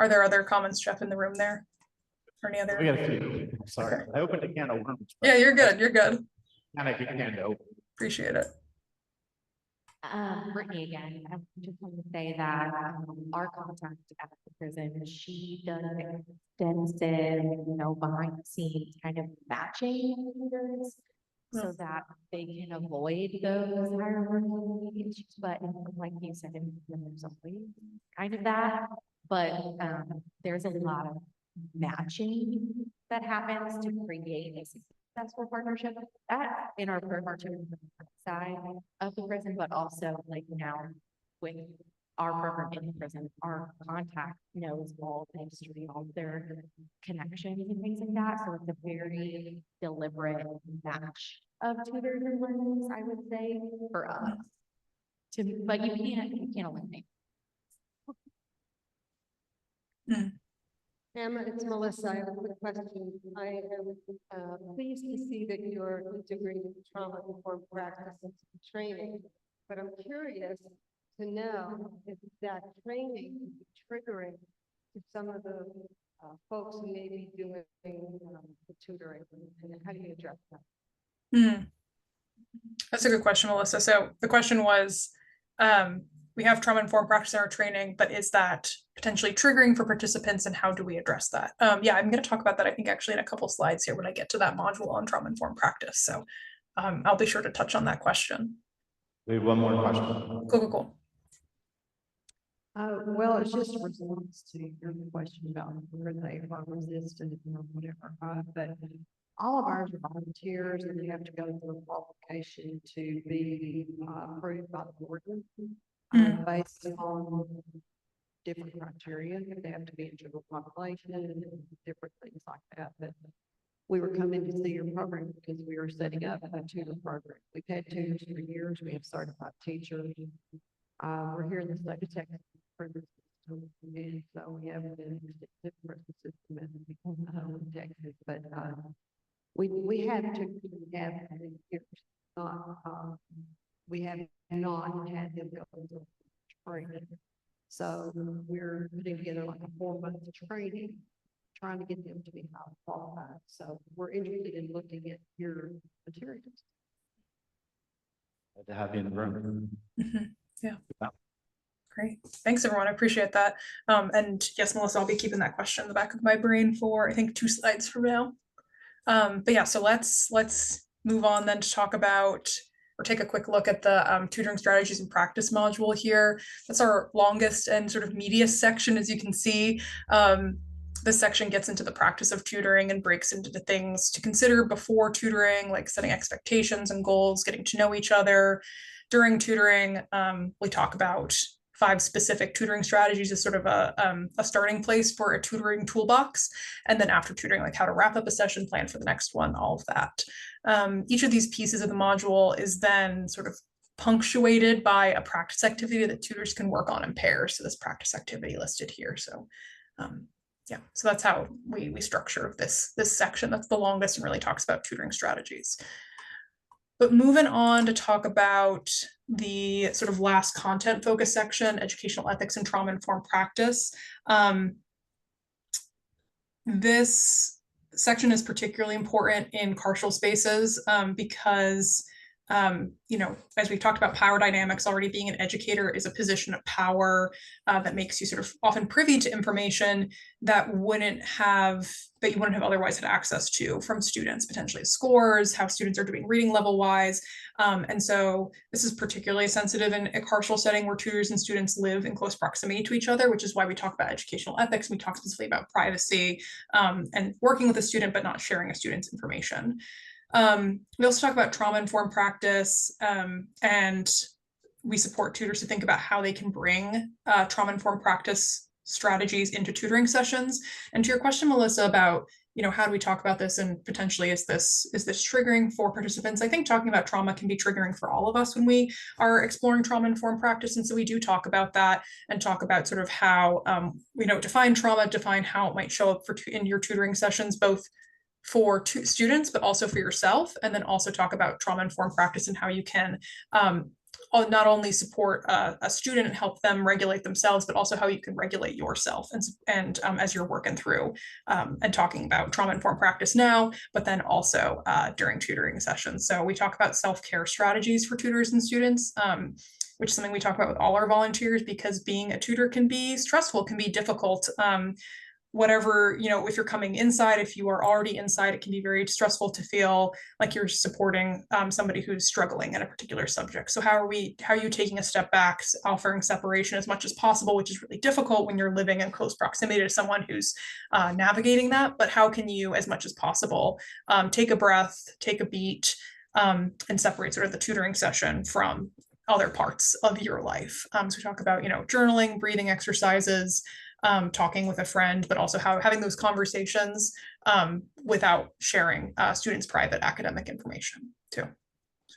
Are there other comments, Jeff, in the room there? or any other? We got a few. Sorry, I opened a can of worms. Yeah, you're good. You're good. Kind of good can to open. Appreciate it. Brittany again, I just want to say that our contact at the prison, she does extensive, behind the scenes kind of matching tutors so that they can avoid those hierarchical issues. But like you said, there's always kind of that, but there's a lot of matching that happens to create a successful partnership that in our program side of the prison, but also like now with our program in the prison, our contact knows all the history, all their connections and things like that. So it's a very deliberate match of tutors and learners, I would say, for us. But you can't eliminate. Emma, it's Melissa. I have a quick question. I am pleased to see that you're integrating trauma-informed practice into training, but I'm curious to know if that training is triggering to some of the folks who may be doing the tutoring, and how do you address that? That's a good question, Melissa. So the question was, we have trauma-informed practice in our training, but is that potentially triggering for participants, and how do we address that? Yeah, I'm going to talk about that, I think, actually in a couple slides here when I get to that module on trauma-informed practice. So I'll be sure to touch on that question. We have one more question. Cool. Well, it's just a response to your question about where they are resistant or whatever. But all of ours are volunteers, and they have to go through a qualification to be approved by the board based on different criteria. They have to be in general population and different things like that. But we were coming to see your program because we were setting up a tutor program. We've had tutors for years. We have certified teachers. We're here in the state of Texas, and so we have an extensive prison system in Texas. But we have to have years. We have not had them go through training. So we're putting together like a 4-month training, trying to get them to be highly qualified. So we're interested in looking at your materials. Glad to have you in the room. Yeah. Great. Thanks, everyone. I appreciate that. And yes, Melissa, I'll be keeping that question in the back of my brain for, I think, 2 slides from now. But yeah, so let's move on then to talk about, or take a quick look at the tutoring strategies and practice module here. That's our longest and sort of meatiest section, as you can see. This section gets into the practice of tutoring and breaks into the things to consider before tutoring, like setting expectations and goals, getting to know each other. During tutoring, we talk about 5 specific tutoring strategies as sort of a starting place for a tutoring toolbox. And then after tutoring, like how to wrap up a session, plan for the next one, all of that. Each of these pieces of the module is then sort of punctuated by a practice activity that tutors can work on in pairs. So this practice activity listed here. So yeah, so that's how we structure this section. That's the longest and really talks about tutoring strategies. But moving on to talk about the sort of last content focus section, educational ethics and trauma-informed practice. This section is particularly important in carceral spaces because as we've talked about, power dynamics, already being an educator is a position of power that makes you sort of often privy to information that you wouldn't have otherwise had access to from students, potentially scores, how students are doing reading level wise. And so this is particularly sensitive in a carceral setting where tutors and students live in close proximity to each other, which is why we talk about educational ethics. We talk specifically about privacy and working with a student, but not sharing a student's information. We also talk about trauma-informed practice, and we support tutors to think about how they can bring trauma-informed practice strategies into tutoring sessions. And to your question, Melissa, about how do we talk about this, and potentially is this triggering for participants? I think talking about trauma can be triggering for all of us when we are exploring trauma-informed practice, and so we do talk about that and talk about sort of how define trauma, define how it might show up in your tutoring sessions, both for students, but also for yourself, and then also talk about trauma-informed practice and how you can not only support a student and help them regulate themselves, but also how you can regulate yourself and as you're working through and talking about trauma-informed practice now, but then also during tutoring sessions. So we talk about self-care strategies for tutors and students, which is something we talk about with all our volunteers, because being a tutor can be stressful, can be difficult. Whatever, if you're coming inside, if you are already inside, it can be very stressful to feel like you're supporting somebody who's struggling in a particular subject. So how are you taking a step back, offering separation as much as possible, which is really difficult when you're living in close proximity to someone who's navigating that, but how can you, as much as possible, take a breath, take a beat, and separate sort of the tutoring session from other parts of your life. So we talk about, journaling, breathing exercises, talking with a friend, but also having those conversations without sharing students' private academic information too. So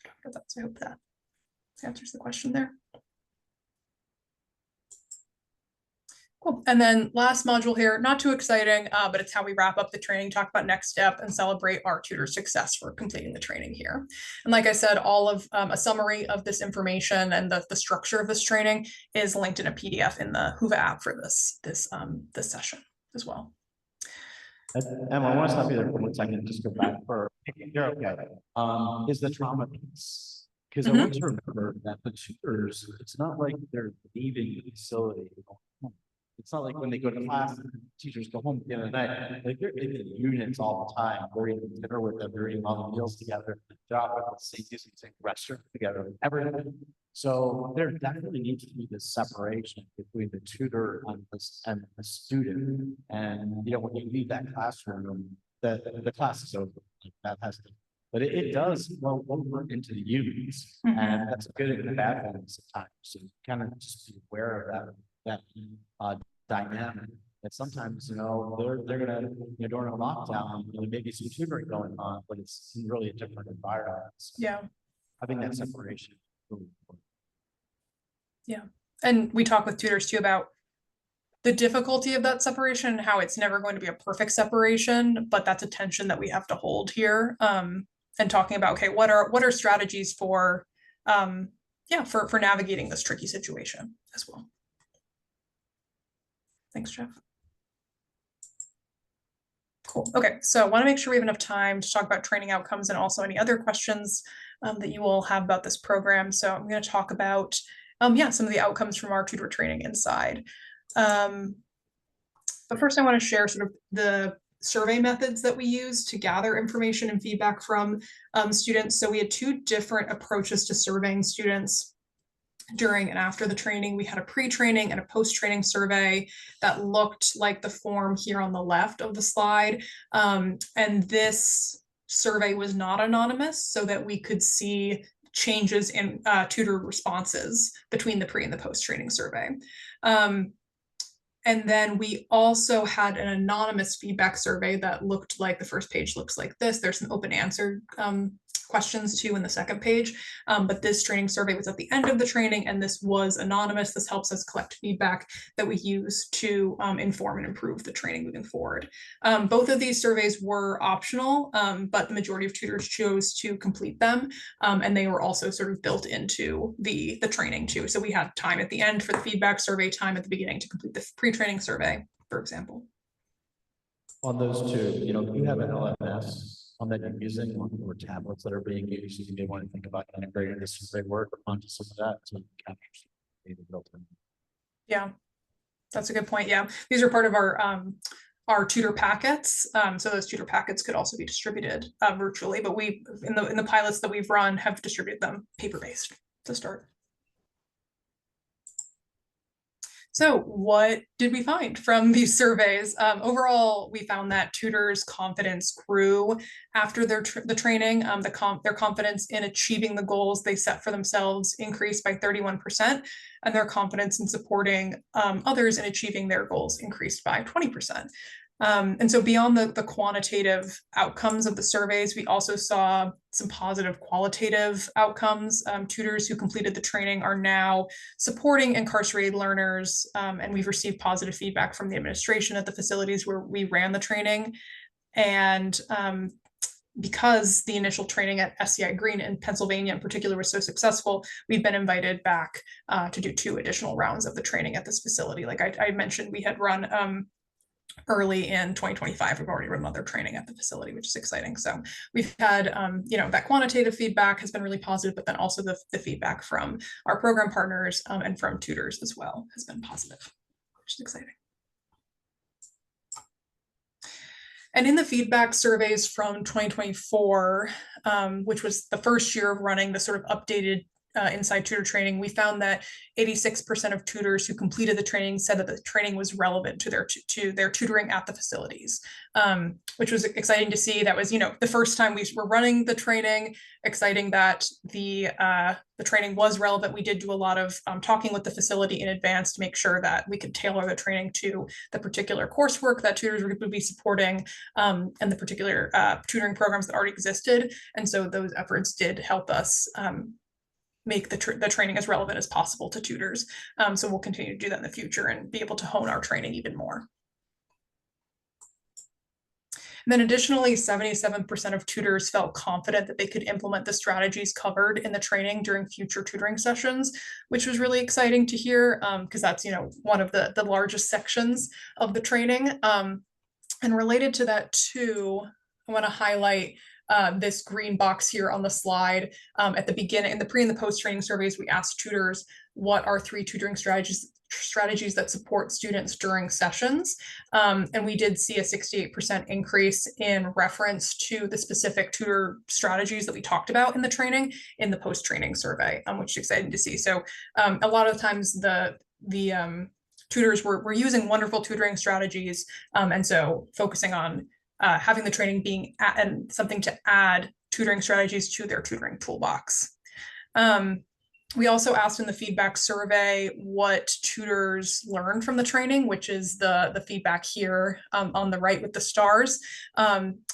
I hope that answers the question there. Cool. And then last module here, not too exciting, but it's how we wrap up the training, talk about next step, and celebrate our tutor success for completing the training here. And like I said, all of a summary of this information and the structure of this training is linked in a PDF in the Whova app for this session as well. Emma, I want to stop you there for 1 second and just go back for, you're okay. Is the trauma piece. Because I want to remember that the tutors, it's not like they're leaving the facility. It's not like when they go to class, teachers go home at the end of the night. Like they're in the units all the time. They're eating dinner with them, they're eating all the meals together, they're out at the same restaurant together, everything. So there definitely needs to be this separation between the tutor and the student. And when you leave that classroom, the class is over. Like that has to. But it does flow over into the units, and that's a good and a bad thing sometimes. So you kind of just be aware of that dynamic. That sometimes they're gonna during a lockdown, maybe some tutoring going on, but it's really a different environment. So yeah, having that separation. Yeah, and we talk with tutors too about the difficulty of that separation and how it's never going to be a perfect separation, but that's a tension that we have to hold here. And talking about, okay, what are strategies for for navigating this tricky situation as well. Thanks, Jeff. Cool. Okay, so I want to make sure we have enough time to talk about training outcomes and also any other questions that you will have about this program. So I'm going to talk about some of the outcomes from our tutor training inside. But first I want to share sort of the survey methods that we use to gather information and feedback from students. So we had 2 different approaches to surveying students during and after the training. We had a pre-training and a post-training survey that looked like the form here on the left of the slide. And this survey was not anonymous, so that we could see changes in tutor responses between the pre and the post-training survey. And then we also had an anonymous feedback survey that looked like the first page looks like this. There's some open answer questions too in the second page, but this training survey was at the end of the training, and this was anonymous. This helps us collect feedback that we use to inform and improve the training moving forward. Both of these surveys were optional, but the majority of tutors chose to complete them, and they were also sort of built into the training too. So we had time at the end for the feedback survey, time at the beginning to complete the pre-training survey, for example. On those 2, you have an LMS that you're using or tablets that are being used. You may want to think about integrating this survey work onto some of that to capture some data built in. Yeah, that's a good point. Yeah, these are part of our tutor packets. So those tutor packets could also be distributed virtually, but we in the pilots that we've run have distributed them paper-based to start. So what did we find from these surveys? Overall, we found that tutors' confidence grew after the training. Their confidence in achieving the goals they set for themselves increased by 31%, and their confidence in supporting others in achieving their goals increased by 20%. And so beyond the quantitative outcomes of the surveys, we also saw some positive qualitative outcomes. Tutors who completed the training are now supporting incarcerated learners, and we've received positive feedback from the administration at the facilities where we ran the training. And because the initial training at SCI Greene in Pennsylvania in particular was so successful, we've been invited back to do 2 additional rounds of the training at this facility. Like I mentioned, we had run early in 2025. We've already run another training at the facility, which is exciting. So we've had, that quantitative feedback has been really positive, but then also the feedback from our program partners and from tutors as well has been positive, which is exciting. And in the feedback surveys from 2024, which was the first year of running the sort of updated inside tutor training, we found that 86% of tutors who completed the training said that the training was relevant to their tutoring at the facilities, which was exciting to see. That was, the first time we were running the training. Exciting that the training was relevant. We did do a lot of talking with the facility in advance to make sure that we could tailor the training to the particular coursework that tutors would be supporting and the particular tutoring programs that already existed. And so those efforts did help us make the training as relevant as possible to tutors. So we'll continue to do that in the future and be able to hone our training even more. And then additionally, 77% of tutors felt confident that they could implement the strategies covered in the training during future tutoring sessions, which was really exciting to hear because that's, one of the largest sections of the training. And related to that too, I want to highlight this green box here on the slide. At the beginning, in the pre and the post training surveys, we asked tutors what are 3 tutoring strategies that support students during sessions. And we did see a 68% increase in reference to the specific tutor strategies that we talked about in the training in the post training survey, which is exciting to see. So a lot of times the tutors were using wonderful tutoring strategies, and so focusing on having the training being and something to add tutoring strategies to their tutoring toolbox. We also asked in the feedback survey what tutors learned from the training, which is the feedback here on the right with the stars.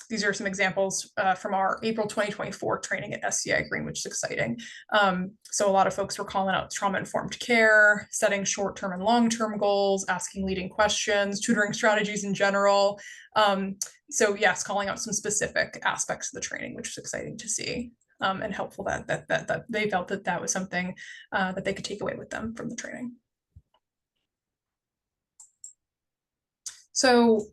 These are some examples from our April 2024 training at SCI Greene, which is exciting. So a lot of folks were calling out trauma-informed care, setting short-term and long-term goals, asking leading questions, tutoring strategies in general. So yes, calling out some specific aspects of the training, which is exciting to see. And helpful that they felt that was something that they could take away with them from the training. So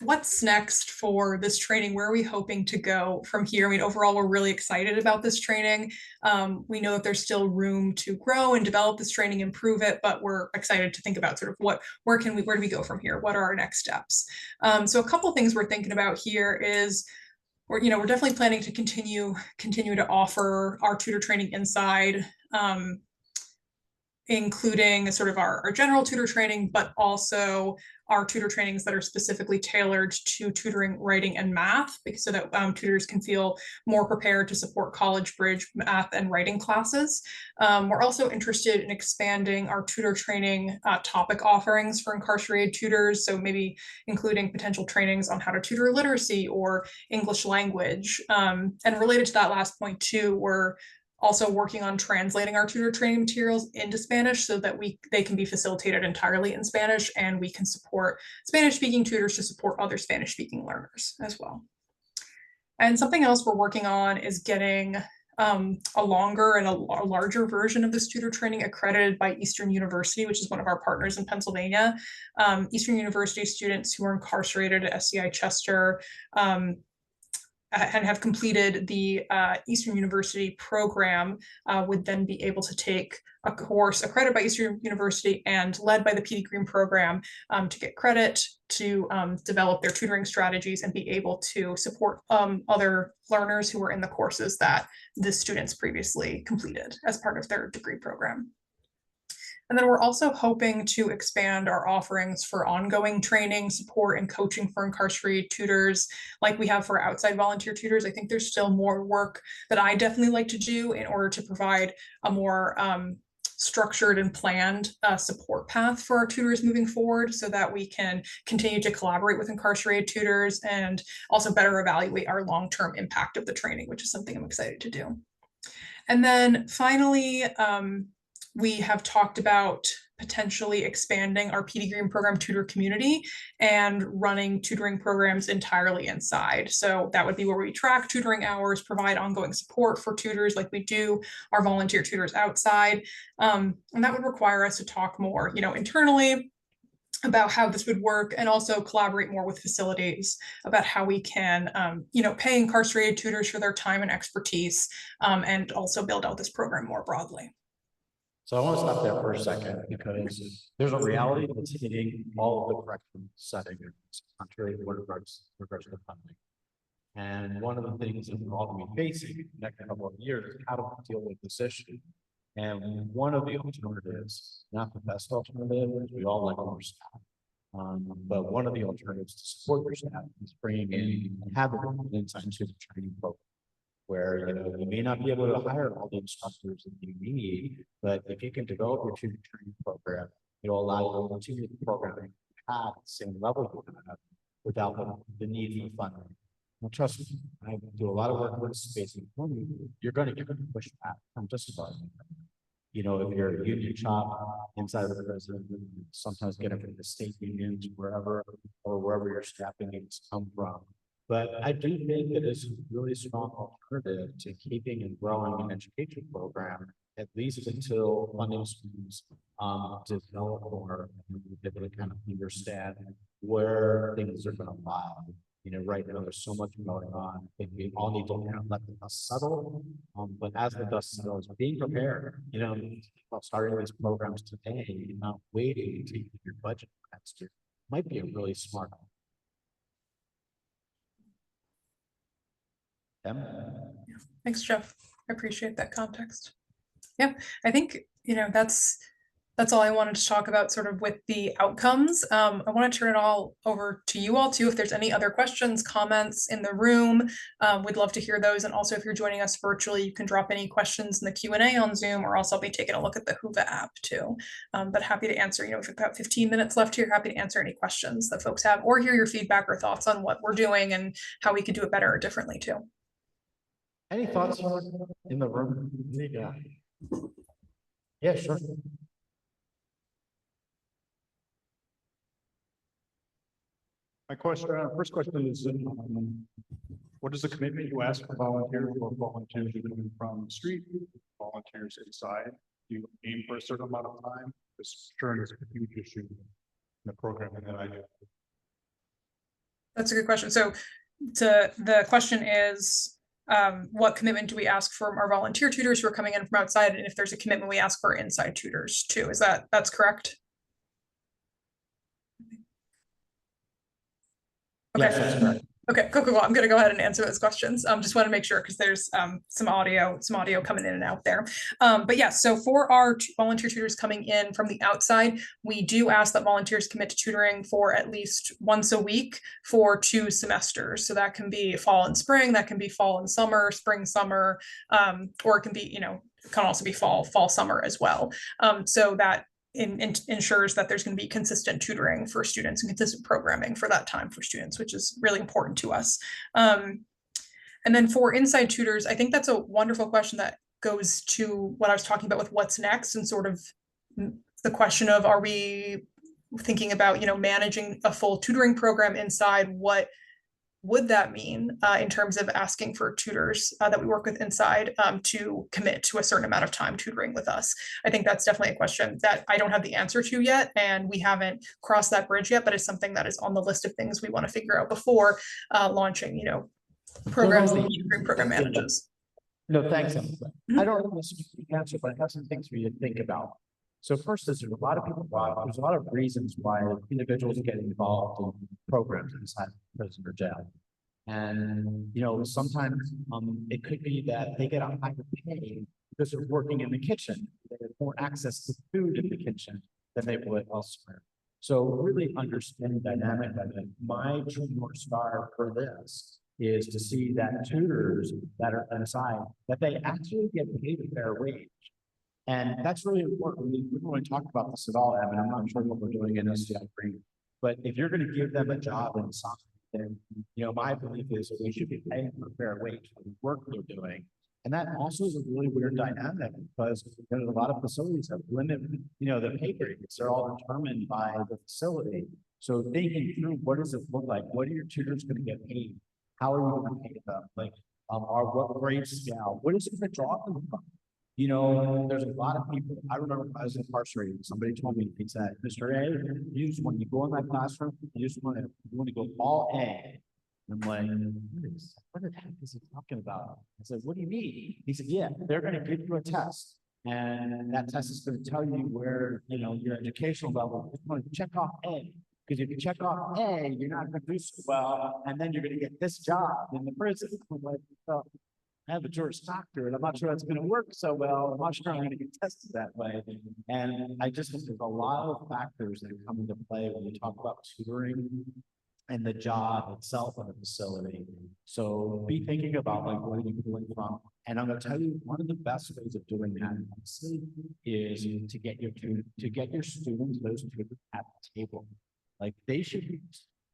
what's next for this training? Where are we hoping to go from here? I mean, overall, we're really excited about this training. We know that there's still room to grow and develop this training, improve it, but we're excited to think about sort of where do we go from here? What are our next steps? So a couple of things we're thinking about here is we're definitely planning to continue to offer our tutor training inside, including sort of our general tutor training, but also our tutor trainings that are specifically tailored to tutoring, writing, and math, so that tutors can feel more prepared to support college bridge math and writing classes. We're also interested in expanding our tutor training topic offerings for incarcerated tutors, so maybe including potential trainings on how to tutor literacy or English language. And related to that last point too, we're also working on translating our tutor training materials into Spanish so that they can be facilitated entirely in Spanish, and we can support Spanish-speaking tutors to support other Spanish-speaking learners as well. And something else we're working on is getting a longer and a larger version of this tutor training accredited by Eastern University, which is one of our partners in Pennsylvania. Eastern University students who are incarcerated at SCI Chester and have completed the Eastern University program would then be able to take a course accredited by Eastern University and led by the Petey Greene Program to get credit to develop their tutoring strategies and be able to support other learners who were in the courses that the students previously completed as part of their degree program. And then we're also hoping to expand our offerings for ongoing training, support, and coaching for incarcerated tutors like we have for outside volunteer tutors. I think there's still more work that I definitely like to do in order to provide a more structured and planned support path for our tutors moving forward so that we can continue to collaborate with incarcerated tutors and also better evaluate our long-term impact of the training, which is something I'm excited to do. And then finally, we have talked about potentially expanding our Petey Greene Program tutor community and running tutoring programs entirely inside. So that would be where we track tutoring hours, provide ongoing support for tutors like we do our volunteer tutors outside. And that would require us to talk more, internally about how this would work, and also collaborate more with facilities about how we can, pay incarcerated tutors for their time and expertise, and also build out this program more broadly. So I want to stop there for a second because there's a reality that's hitting all of the correctional settings, contrary to what regards to the funding. And one of the things that we're all going to be facing in the next couple of years is how to deal with this issue. And one of the alternatives, not the best alternative, is we all like more staff. But one of the alternatives to support your staff is bringing in and having an inside tutor training program, where you may not be able to hire all the instructors that you need, but if you can develop your tutor training program, it'll allow you to continue the programming at the same level you have without the need for funding. Well, trust me, I do a lot of work with space and funding. You're going to get pushback from just about anything. If you're a union shop inside of the prison, sometimes get it from the state unions, wherever your staffing needs come from. But I do think that it's a really strong alternative to keeping and growing an education program, at least until funding streams develop more and be able to kind of understand where things are going to lie. Right now there's so much going on. I think we all need to kind of let the dust settle. But as the dust settles, being prepared, about starting these programs today, not waiting to get your budget next year, might be a really smart. Thanks, Jeff. I appreciate that context. Yeah, I think, that's all I wanted to talk about sort of with the outcomes. I want to turn it all over to you all too. If there's any other questions, comments in the room, we'd love to hear those. And also if you're joining us virtually, you can drop any questions in the Q&A on Zoom, or else I'll be taking a look at the Whova app too. But happy to answer, we've got 15 minutes left here, happy to answer any questions that folks have, or hear your feedback or thoughts on what we're doing and how we could do it better or differently too. Any thoughts in the room? Yeah, sure. My first question is, what is the commitment you ask for volunteers, or volunteers you're doing from the street, volunteers inside? Do you aim for a certain amount of time? This churn is a huge issue in the programming that I do. That's a good question. So the question is, what commitment do we ask from our volunteer tutors who are coming in from outside? And if there's a commitment we ask for inside tutors too, that's correct? Okay. Yes, that's correct. Okay, cool. I'm gonna go ahead and answer those questions. Just want to make sure because there's some audio coming in and out there. But yeah, so for our volunteer tutors coming in from the outside, we do ask that volunteers commit to tutoring for at least once a week for 2 semesters. So that can be fall and spring, that can be fall and summer, spring, summer, or it can be, can also be fall, summer as well. So that ensures that there's going to be consistent tutoring for students and consistent programming for that time for students, which is really important to us. And then for inside tutors, I think that's a wonderful question that goes to what I was talking about with what's next, and sort of the question of, are we thinking about, managing a full tutoring program inside? What would that mean in terms of asking for tutors that we work with inside to commit to a certain amount of time tutoring with us? I think that's definitely a question that I don't have the answer to yet, and we haven't crossed that bridge yet, but it's something that is on the list of things we want to figure out before launching, programs that the tutoring program manages. No, thanks. I don't know the answer, but I have some things for you to think about. So first is, there's a lot of reasons why individuals get involved in programs inside prison or jail. And, sometimes it could be that they get a higher pay because they're working in the kitchen. They have more access to food in the kitchen than they would elsewhere. So really understanding the dynamic of it. My true North Star for this is to see that tutors that are inside, that they actually get paid a fair wage. And that's really important. We don't really talk about this at all, Evan. I'm not sure what we're doing in SCI Green, but if you're going to give them a job inside, then, my belief is that we should be paying for a fair wage for the work they're doing. And that also is a really weird dynamic because there's a lot of facilities that limit, you know, the pay grades. They're all determined by the facility. So thinking through, what does it look like? What are your tutors going to get paid? How are you going to pay them? Like, what grade scale? What is it going to draw them from? You know, there's a lot of people. I remember when I was incarcerated, somebody told me, he said, Mr. A, you just, when you go in that classroom, you want to go all A. I'm like, what the heck is he talking about? I said, what do you mean? He said, yeah, they're going to give you a test. And that test is going to tell you where, you know, your educational level is going to check off A. Because if you check off A, you're not going to do so well. And then you're going to get this job in the prison. I'm like, oh, I have a Juris Doctor and I'm not sure that's going to work so well. I'm not sure I'm going to get tested that way. And I just think there's a lot of factors that come into play when you talk about tutoring and the job itself in the facility. So be thinking about like, where are you going from? And I'm going to tell you, one of the best ways of doing that honestly, is to get your students, those tutors at the table. Like they should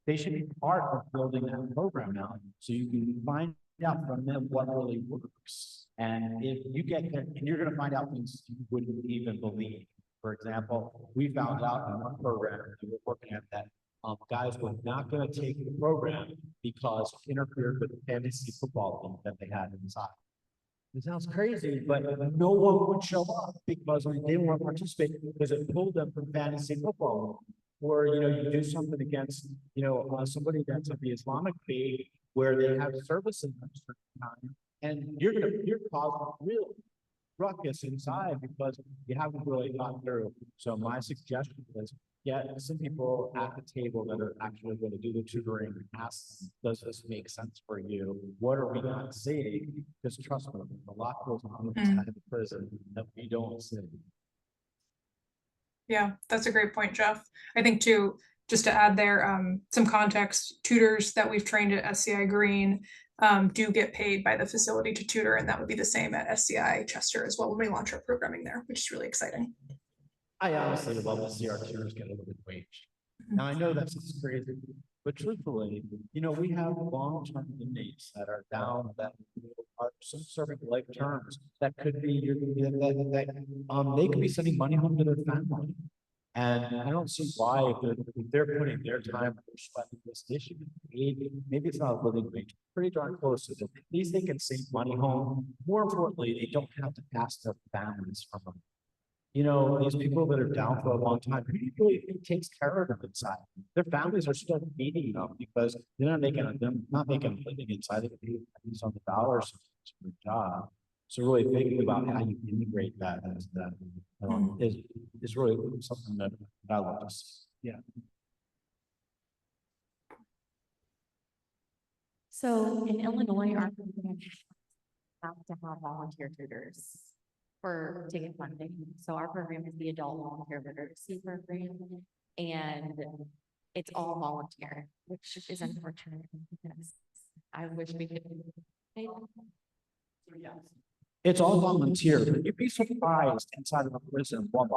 be part of building that program now. So you can find out from them what really works. And if you get there, and you're going to find out things you wouldn't even believe. For example, we found out in one program we were working at that guys were not going to take the program because it interfered with the fantasy football team that they had inside. It sounds crazy, but no one would show up because they didn't want to participate because it pulled them from fantasy football. Or, you know, you do something against, you know, somebody that's of the Islamic faith where they have service in a certain time, and you're causing real ruckus inside because you haven't really gotten through. So my suggestion is get some people at the table that are actually going to do the tutoring. Ask them, does this make sense for you? What are we not seeing? Because trust me, a lot goes on inside the prison that we don't see. Yeah, that's a great point, Jeff. I think too, just to add there, some context, tutors that we've trained at SCI Greene do get paid by the facility to tutor, and that would be the same at SCI Chester as well when we launch our programming there, which is really exciting. I honestly would love to see our tutors get a little bit wage. Now I know that sounds crazy, but truthfully, you know, we have long-term inmates that are down that are serving life terms that could be they could be sending money home to their family. And I don't see why if they're putting their time and their sweat in this issue, maybe it's not a living wage, pretty darn close to it. At least they can save money home. More importantly, they don't have to ask their families for money. You know, these people that are down for a long time, who really takes care of them inside? Their families are still feeding them because they're not making a living inside. They can do these on the dollars for a job. So really thinking about how you integrate that into that is really something that I love to see. Yeah. So in Illinois, our program have to have volunteer tutors for ticket funding. So our program is the Adult Volunteer Literacy Program, and it's all volunteer, which is unfortunate because I wish we could pay them. It's all volunteer. You'd be surprised inside of a prison what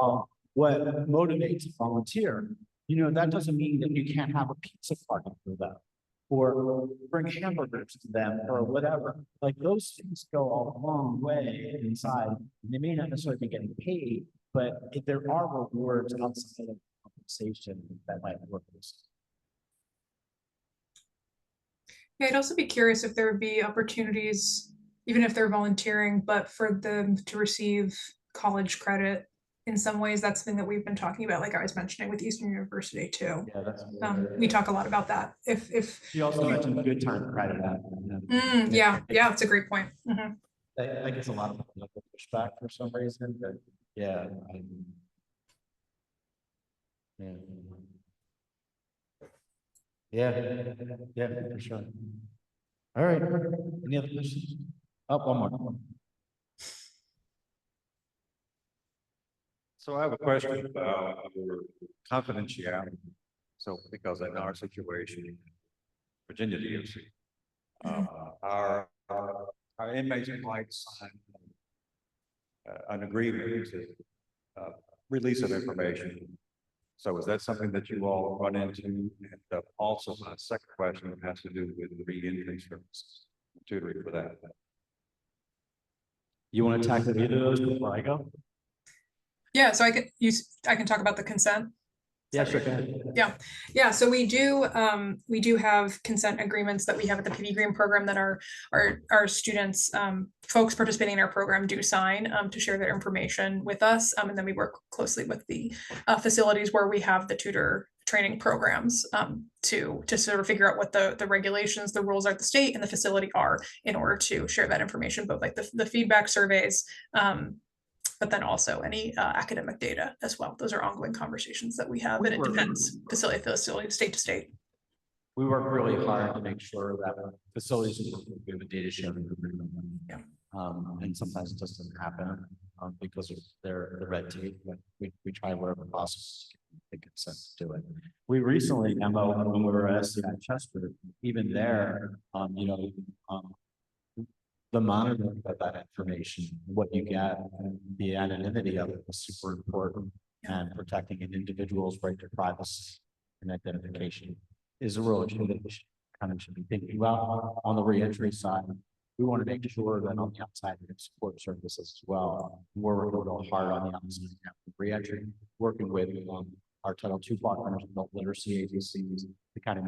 motivates a volunteer. You know, that doesn't mean that you can't have a pizza party for them or bring hamburgers to them or whatever. Like those things go a long way inside. They may not necessarily be getting paid, but if there are rewards outside of compensation that might work. Yeah, I'd also be curious if there would be opportunities, even if they're volunteering, but for them to receive college credit. In some ways, that's something that we've been talking about, like I was mentioning with Eastern University too. Yeah, that's we talk a lot about that. If you also mentioned good time credit. yeah, it's a great point. I guess a lot of people have pushback for some reason, but yeah. Yeah, for sure. All right. Any other questions? Oh, one more. So I have a question about your confidentiality. So because in our situation, Virginia DOC, our inmates might sign an agreement to release of information. So is that something that you all run into? And also my second question has to do with the re-entry service, tutoring for that. You want to tackle either of those before I go? Yeah, so I can talk about the consent. Yeah, sure. Go ahead. Yeah, so we do have consent agreements that we have at the Petey Greene program that our students, folks participating in our program do sign to share their information with us. And then we work closely with the facilities where we have the tutor training programs to sort of figure out what the regulations, the rules are at the state and the facility are in order to share that information, both like the feedback surveys, but then also any academic data as well. Those are ongoing conversations that we have, and it depends facility to facility, state to state. We work really hard to make sure that facilities give a data sharing agreement. Yeah. And sometimes it just doesn't happen because of the red tape, but we try whatever possible to get consent to do it. We recently, Emma, when we were at Chester, even there, the monitoring of that information, what you get, and the anonymity of it is super important. And protecting an individual's right to privacy and identification is a real issue that we should be thinking about. On the reentry side, we want to make sure that on the outside we have support services as well. We're working real hard on the outside of reentry, working with our Title II partners, adult literacy agencies, to kind of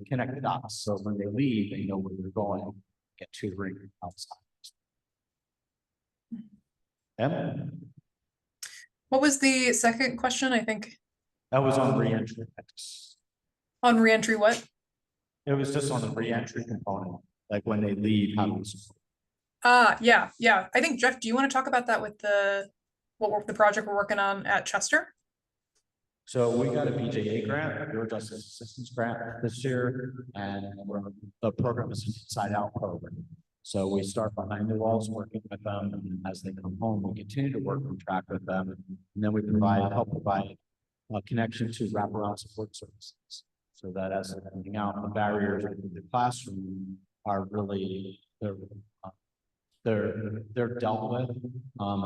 connect the dots. So when they leave, they know where they're going, get tutoring outside. Em? What was the second question? I think That was on reentry. on reentry, what? It was just on the reentry component, like when they leave, how do we support? Yeah. I think Jeff, do you want to talk about that with the project we're working on at Chester? So we got a BJA grant, Bureau of Justice Assistance grant this year, and the program is an inside out program. So we start behind the walls working with them, and as they come home, we continue to work and track with them, and then we help provide a connection to wraparound support services. So that as they're coming out, the barriers in the classroom are really they're dealt with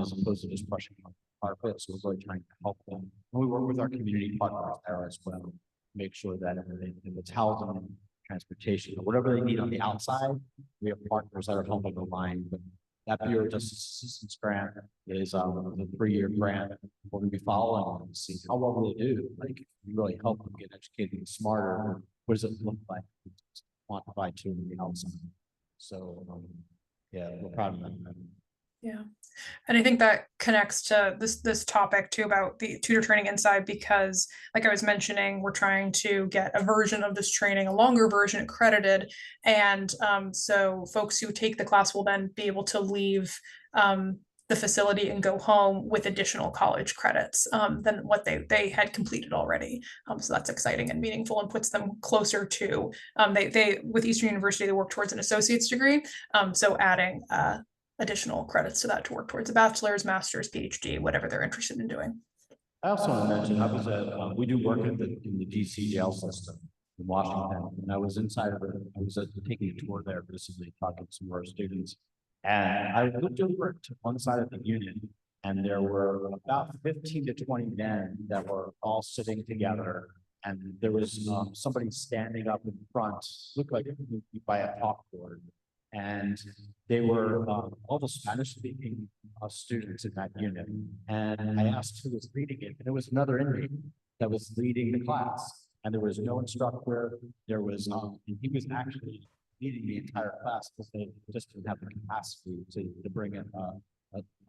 as opposed to just brushing on the carpet. So we're really trying to help them. And we work with our community partners there as well, make sure that if it's housing, transportation, or whatever they need on the outside, we have partners that are helping the line. But that Bureau of Justice Assistance grant is a 3-year grant. We're going to be following them to see how well they do. Like, you really help them get educated and smarter. What does it look like? Quantify to the outside. So, yeah, we're proud of them. Yeah. And I think that connects to this topic too about the tutor training inside, because like I was mentioning, we're trying to get a version of this training, a longer version accredited. And so folks who take the class will then be able to leave the facility and go home with additional college credits than what they had completed already. So that's exciting and meaningful and puts them closer to, they with Eastern University, they work towards an associate's degree. So adding additional credits to that to work towards a bachelor's, master's, PhD, whatever they're interested in doing. I also want to mention, I was at, we do work in the DC jail system in Washington, and I was inside of it. I was taking a tour there recently, talking to some of our students, and I looked over to one side of the unit, and there were about 15 to 20 men that were all sitting together, and there was somebody standing up in front, looked like by a chalkboard. And they were all the Spanish-speaking students in that unit. And I asked who was leading it, and it was another inmate that was leading the class. And there was no instructor. There was, and he was actually leading the entire class because they just didn't have the capacity to bring in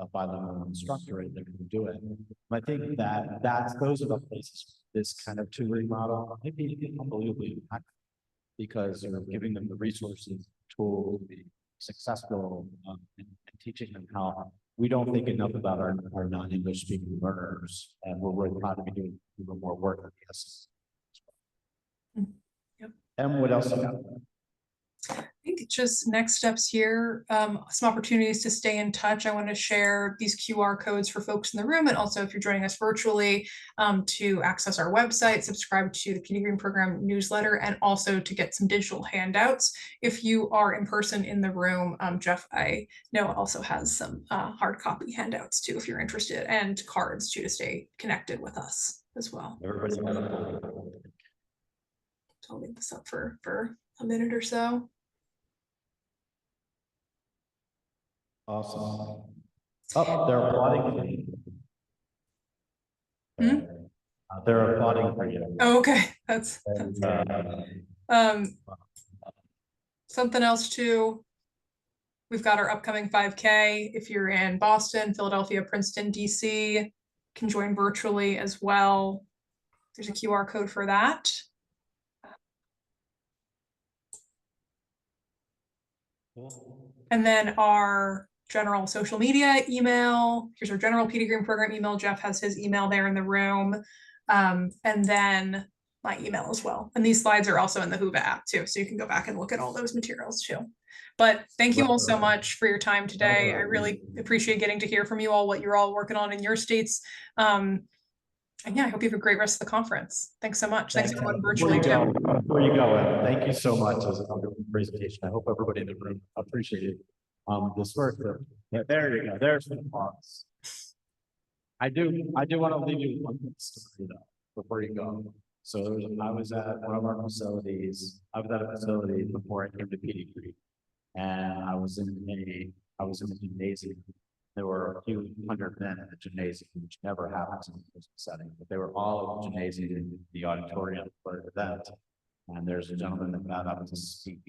a bilingual instructor that could do it. I think those are the places this kind of tutoring model, I think it's unbelievably impactful because they're giving them the resources, tools to be successful and teaching them how we don't think enough about our non-English speaking learners, and we're really proud to be doing even more work on this. Yep. And what else you got? I think just next steps here, some opportunities to stay in touch. I want to share these QR codes for folks in the room, and also if you're joining us virtually, to access our website, subscribe to the Petey Greene Program newsletter, and also to get some digital handouts. If you are in person in the room, Jeff, I know also has some hard copy handouts too, if you're interested, and cards too to stay connected with us as well. Everybody's got a So I'll leave this up for a minute or so. Awesome. Oh, they're applauding for you. Hmm? They're applauding for you. Oh, okay, that's Uh, something else too. We've got our upcoming 5K. If you're in Boston, Philadelphia, Princeton, DC, can join virtually as well. There's a QR code for that. And then our general social media email. Here's our general Petey Greene Program email. Jeff has his email there in the room. And then my email as well. And these slides are also in the Whova app too, so you can go back and look at all those materials too. But thank you all so much for your time today. I really appreciate getting to hear from you all, what you're all working on in your states. And yeah, I hope you have a great rest of the conference. Thanks so much. Thanks everyone virtually too. Before you go, Em, thank you so much as a presentation. I hope everybody in the room appreciated this work. Yeah, there you go. There's the applause. I do want to leave you with one story though, before you go. So I was at one of our facilities. I was at a facility before I came to Petey Greene, and I was in a gymnasium. There were a few hundred men in the gymnasium, which never happens in a prison setting, but they were all in the gymnasium in the auditorium for an event. And there's a gentleman that got up to speak.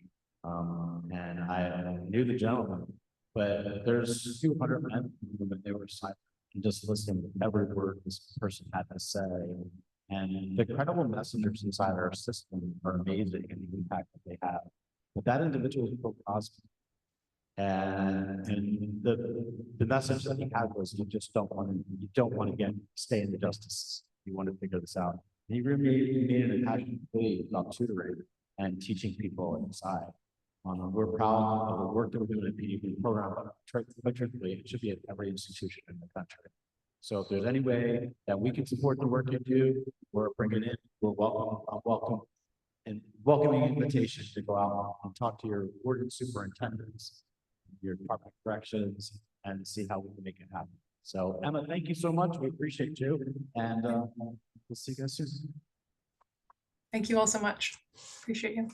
And I knew the gentleman, but there's a few hundred men that they were silent and just listening to every word this person had to say. And the credible messengers inside our system are amazing in the impact that they have. But that individual is so positive. And the message that he had was you don't want to stay in the justice system. You want to figure this out. And he really made an passionate plea about tutoring and teaching people inside. We're proud of the work that we're doing at the Petey Greene Program, but truthfully, it should be at every institution in the country. So if there's any way that we can support the work you do, we're bringing in, we're welcoming invitation to go out and talk to your warden superintendents, your department of corrections, and see how we can make it happen. So Emma, thank you so much. We appreciate you, and we'll see you guys soon. Thank you all so much. Appreciate you.